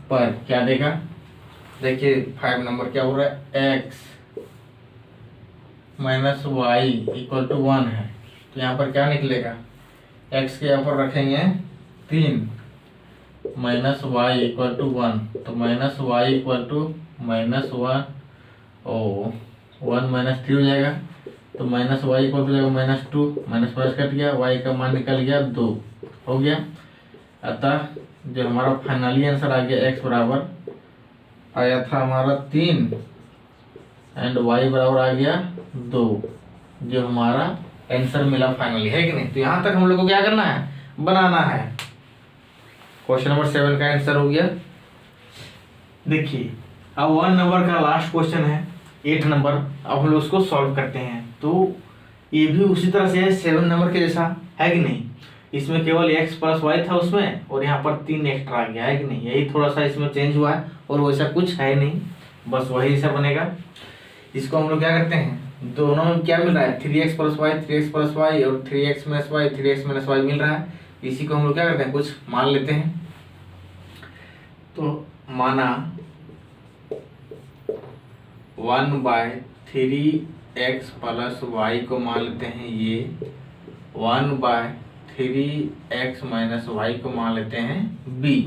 पर क्या देगा? देखिए 5 नंबर क्या हो रहा है? x minus y equal to 1 है, तो यहाँ पर क्या निकलेगा? x के यहाँ पर रखेंगे 3 माइनस वाई इक्वल टू 1, तो माइनस वाई इक्वल टू -1 ओ 1 माइनस 3 हो जाएगा। तो माइनस वाई इक्वल हो जाएगा -2, माइनस माइनस कट गया, वाई का मान निकल गया 2 हो गया। अतः जो हमारा फाइनली आंसर आ गया x बराबर आया था हमारा 3 एंड y बराबर आ गया 2, जो हमारा आंसर मिला फाइनली, है कि नहीं। तो यहाँ तक हम लोग को क्या करना है, बनाना है। क्वेश्चन नंबर 7 का आंसर हो गया। देखिए अब 1 नंबर का लास्ट क्वेश्चन है 8 नंबर, अब हम लोग उसको सॉल्व करते हैं। तो ये भी उसी तरह से है 7 नंबर के जैसा, है कि नहीं। इसमें केवल x प्लस वाई था उसमें, और यहाँ पर 3 एक्स्ट्रा आ गया, है कि नहीं। यही थोड़ा सा इसमें चेंज हुआ है, और वैसा कुछ है नहीं, बस वही ऐसा बनेगा। इसको हम लोग क्या करते हैं, दोनों में क्या मिल रहा है 3x plus Y, 3x plus Y, और 3x minus Y, 3x minus Y मिल रहा है। इसी को हम लोग क्या करते हैं, कुछ मान लेते हैं। तो माना 1/3x प्लस वाई को मान लेते हैं ये, 1/3x माइनस वाई को मान लेते हैं b।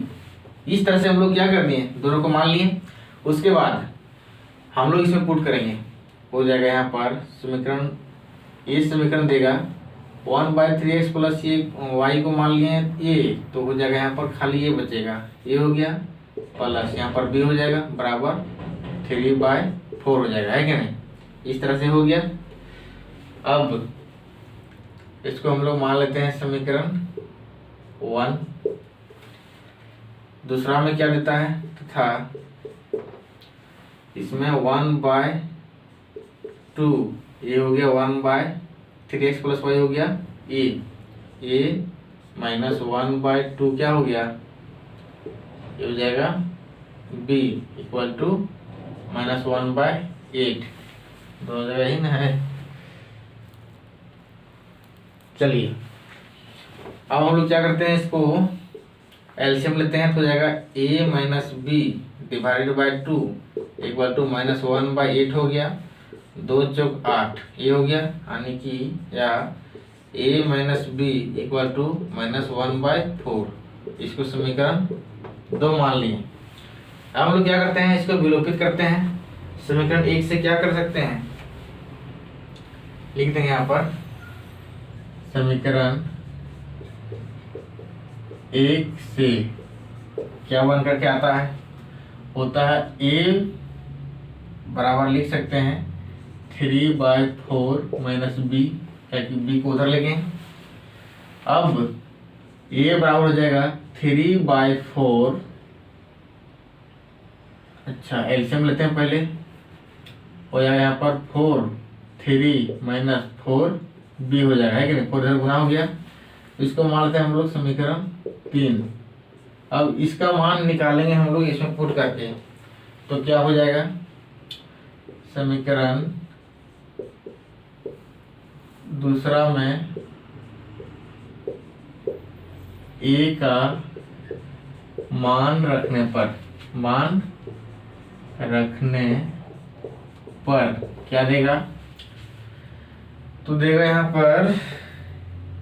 इस तरह से हम लोग क्या कर दिए, दोनों को मान लिए। उसके बाद हम लोग इसमें पुट करेंगे, हो जाएगा यहाँ पर समीकरण, ये समीकरण देगा 1/3x प्लस ये वाई को मान लिए ये, तो हो जाएगा यहाँ पर खाली ये बचेगा, ये हो गया, प्लस यहाँ पर b हो जाएगा बराबर 3/4 हो जाएगा, है कि नहीं। इस तरह से हो गया। अब इसको हम लोग मान लेते हैं समीकरण 1। दूसरा में क्या देता है, तथा इसमें 1/2 ये हो गया 1/3x प्लस वाई हो गया ए माइनस 1/2 क्या हो गया, ये हो जाएगा b इक्वल टू -1/8, दो जगह ही ना है। चलिए अब हम लोग क्या करते हैं, इसको एलसीएम लेते हैं, तो हो जाएगा a minus b divided by 2 equal to -1/8 हो गया, 2 चौक 8 ये हो गया, यानी कि या a minus b equal to -1/4। इसको समीकरण 2 मान लिए। अब हम लोग क्या करते हैं, इसको विलोपित करते हैं। समीकरण 1 से क्या कर सकते हैं, लिख देंगे यहाँ पर समीकरण 1 से क्या बन करके आता है, होता है a बराबर लिख सकते हैं 3/4 माइनस b, ताकि b को उधर लेंगे। अब a बराबर हो जाएगा 3/4, अच्छा एलसीएम लेते हैं पहले, हो जाएगा यहाँ पर 4 3 माइनस 4 b हो जाएगा, है कि नहीं। 4 इधर गुना हो गया, इसको मान लेते हैं हम लोग समीकरण 3। अब इसका मान निकालेंगे हम लोग इसमें पुट करके, तो क्या हो जाएगा, समीकरण दूसरा में a का मान रखने पर क्या देगा, तो देगा यहाँ पर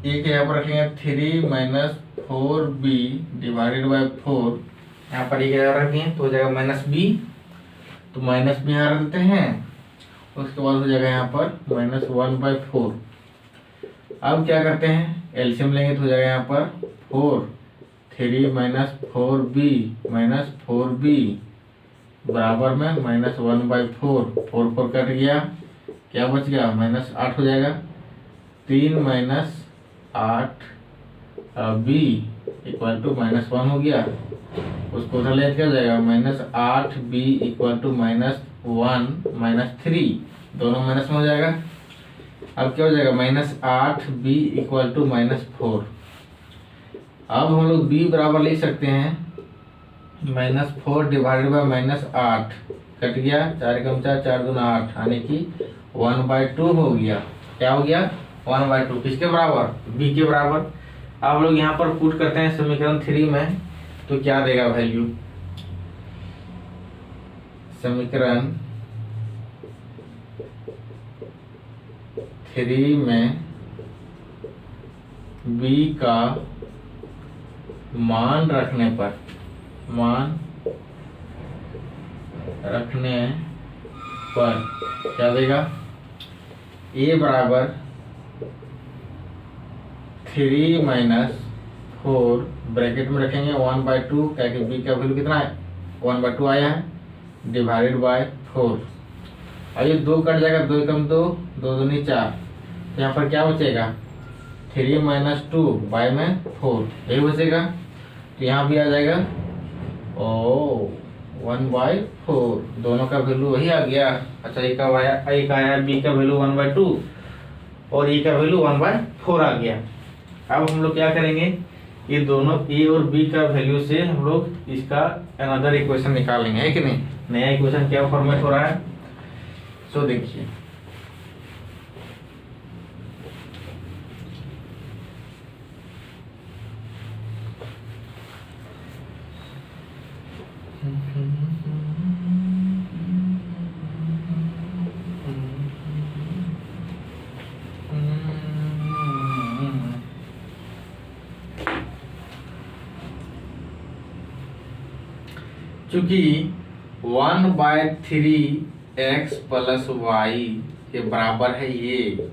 एक यहाँ पर रखेंगे 3 माइनस 4b डिवाइडेड बाई 4, यहाँ पर एक रखेंगे तो हो जाएगा -b, तो -b यहाँ रख देते हैं। उसके बाद हो जाएगा यहाँ पर -1/4। अब क्या करते हैं, एलसीएम लेंगे तो हो जाएगा यहाँ पर 4 3 माइनस 4b माइनस 4b बराबर में -1/4, 4 4 कट गया, क्या बच गया -8 हो जाएगा। 3 माइनस 8 b इक्वल टू -1 हो गया, उसको उधर ले क्या हो जाएगा -8b इक्वल टू -1 -3, दोनों माइनस में हो जाएगा। अब क्या हो जाएगा -8b इक्वल टू -4। अब हम लोग b बराबर लिख सकते हैं -4 डिवाइडेड बाई -8, कट गया, 4 कम 4 4 दूना 8, यानी कि 1/2 हो गया। क्या हो गया 1/2, किसके बराबर, b के बराबर। अब हम लोग यहाँ पर पुट करते हैं समीकरण 3 में, तो क्या देगा वैल्यू, समीकरण 3 में b का मान रखने पर क्या देगा, ए बराबर 3 माइनस 4 ब्रैकेट में रखेंगे 1/2, क्या कि बी का वैल्यू कितना है 1/2 आया है, डिवाइडेड बाय 4। अब ये 2 कट जाएगा, 2 कम 2, 2 दूनी 4, तो यहाँ पर क्या बचेगा 3 माइनस 2 बाय में 4 यही बचेगा। तो यहाँ भी आ जाएगा 1/4, दोनों का वैल्यू वही आ गया। अच्छा एक आया बी का वैल्यू 1/2 और ए का वैल्यू 1/4 आ गया। अब हम लोग क्या करेंगे, ये दोनों ए और बी का वैल्यू से हम लोग इसका अनदर इक्वेशन निकालेंगे, है कि नहीं। नया इक्वेशन क्या फॉर्मेट हो रहा है, सो देखिए चूंकि 1/3x प्लस वाई के बराबर है ये,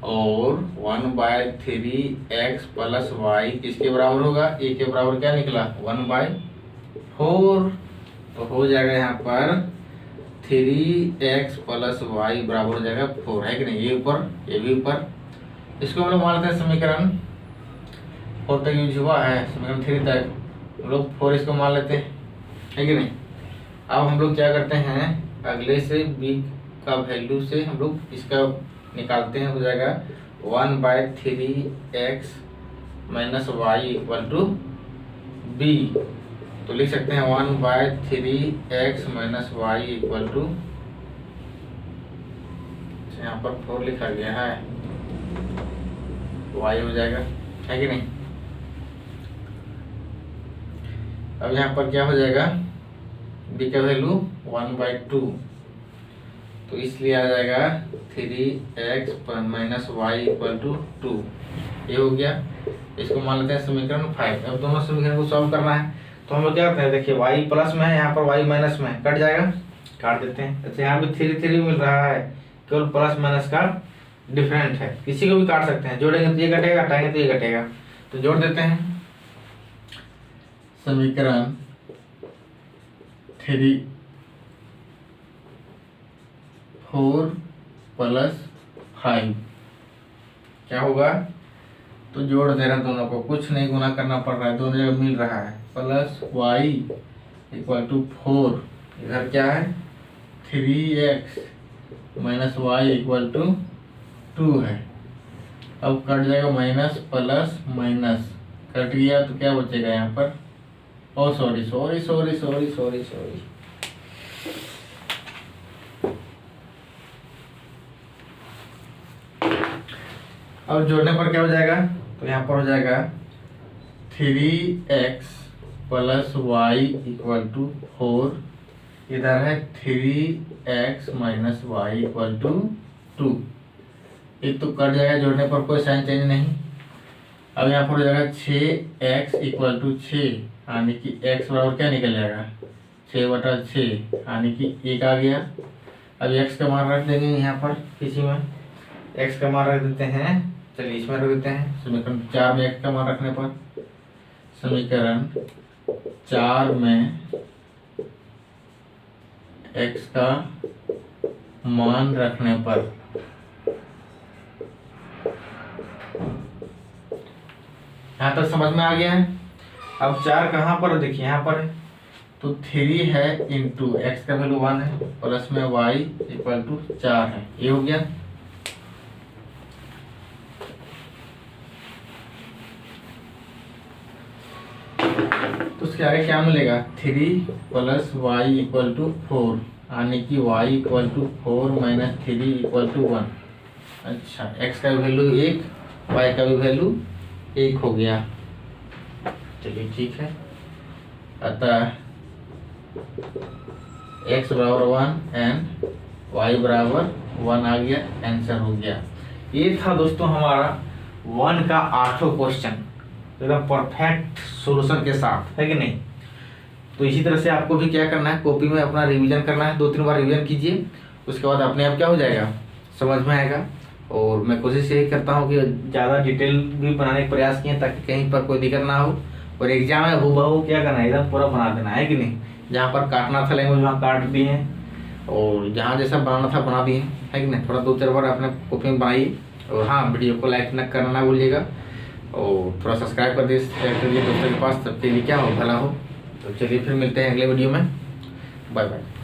और 1/3x प्लस वाई किसके बराबर होगा, ए के बराबर क्या निकला 1/4, तो हो जाएगा यहाँ पर 3x प्लस वाई बराबर हो जाएगा 4, है कि नहीं। ये ऊपर ये भी ऊपर, इसको हम लोग मान लेते हैं समीकरण 4 तक यूज हुआ है, समीकरण 3 तक हम लोग 4 इसको मान लेते हैं, है कि नहीं। अब हम लोग क्या करते हैं, अगले से b का वैल्यू से हम लोग इसका निकालते हैं, हो जाएगा 1/3x minus y equal to b, तो लिख सकते हैं 1/3x minus y equal to, यहाँ पर 4 लिखा गया है, y हो जाएगा, है कि नहीं। अब यहाँ पर क्या हो जाएगा, b का वैल्यू 1/2, तो इसलिए आ जाएगा 3x minus y equal to 2, ये हो गया। इसको मान लेते हैं समीकरण 5। अब दोनों समीकरण को सॉल्व करना है, तो हम लोग क्या करते हैं, देखिए y प्लस में है, यहाँ पर y माइनस में है, कट जाएगा, काट देते हैं। अच्छा यहाँ पे 3 मिल रहा है, केवल प्लस माइनस का डिफरेंट है, किसी को भी काट सकते हैं, जोड़ेंगे तो ये घटेगा, घटाएंगे तो ये घटेगा, तो जोड़ देते हैं। समीकरण 4 प्लस 5 क्या होगा, तो जोड़ दे रहा है दोनों को, कुछ नहीं गुना करना पड़ रहा है, दोनों जगह मिल रहा है, प्लस वाई इक्वल टू 4, इधर क्या है 3x minus y equal to 2 है। अब कट जाएगा माइनस प्लस माइनस, कट गया तो क्या बचेगा यहाँ पर, oh sorry sorry sorry sorry sorry sorry, अब जोड़ने पर क्या हो जाएगा, तो यहाँ पर हो जाएगा 3x plus y equal to 4, इधर है 3x minus y equal to 2, एक तो कट जाएगा, जोड़ने पर कोई साइन चेंज नहीं। अब यहाँ पर हो जाएगा 6x इक्वल टू 6, यानी कि x बराबर क्या निकल जाएगा 6/6, यानी कि 1 आ गया। अब x का मान रख देंगे यहाँ पर, किसी में x का मान रख देते हैं, चलिए इसमें रख देते हैं, समीकरण 4 में x का मान रखने पर, समीकरण 4 में x का मान रखने पर यहाँ तक समझ में आ गया है। अब 4 कहाँ पर, देखिए यहाँ पर है, तो 3 है इंटू एक्स का वैल्यू 1 है, प्लस में y इक्वल टू 4 है, ये हो गया। तो उसके आगे क्या मिलेगा, 3 प्लस वाई इक्वल टू 4, यानी कि y equal to 4 minus 3 equal to 1। अच्छा x का वैल्यू 1, y का भी वैल्यू 1 हो गया, चलिए ठीक है। अतः x बराबर 1 एंड y बराबर 1 आ गया, आंसर हो गया। ये था दोस्तों हमारा 1 का 8वां क्वेश्चन, एकदम परफेक्ट सॉल्यूशन के साथ, है कि नहीं। तो इसी तरह से आपको भी क्या करना है, कॉपी में अपना रिवीजन करना है, 2-3 बार रिवीजन कीजिए उसके बाद अपने आप क्या हो जाएगा, समझ में आएगा। और मैं कोशिश यही करता हूँ कि ज़्यादा डिटेल भी बनाने का प्रयास किए ताकि कहीं पर कोई दिक्कत ना हो। और एग्जाम में हूबहू क्या करना है, एकदम पूरा बना देना है कि नहीं। जहाँ पर काटना था लैंग्वेज वहाँ काट दिए हैं, और जहाँ जैसा बनाना था बना दिए है कि नहीं। थोड़ा 2-4 बार अपने कॉपी में बनाइए। और हाँ, वीडियो को लाइक न करना ना भूलिएगा, और थोड़ा सब्सक्राइब कर दीजिए, शेयर कर दीजिए दोस्तों के पास, सबके लिए क्या हो, भला हो। तो चलिए फिर मिलते हैं अगले वीडियो में। Bye bye.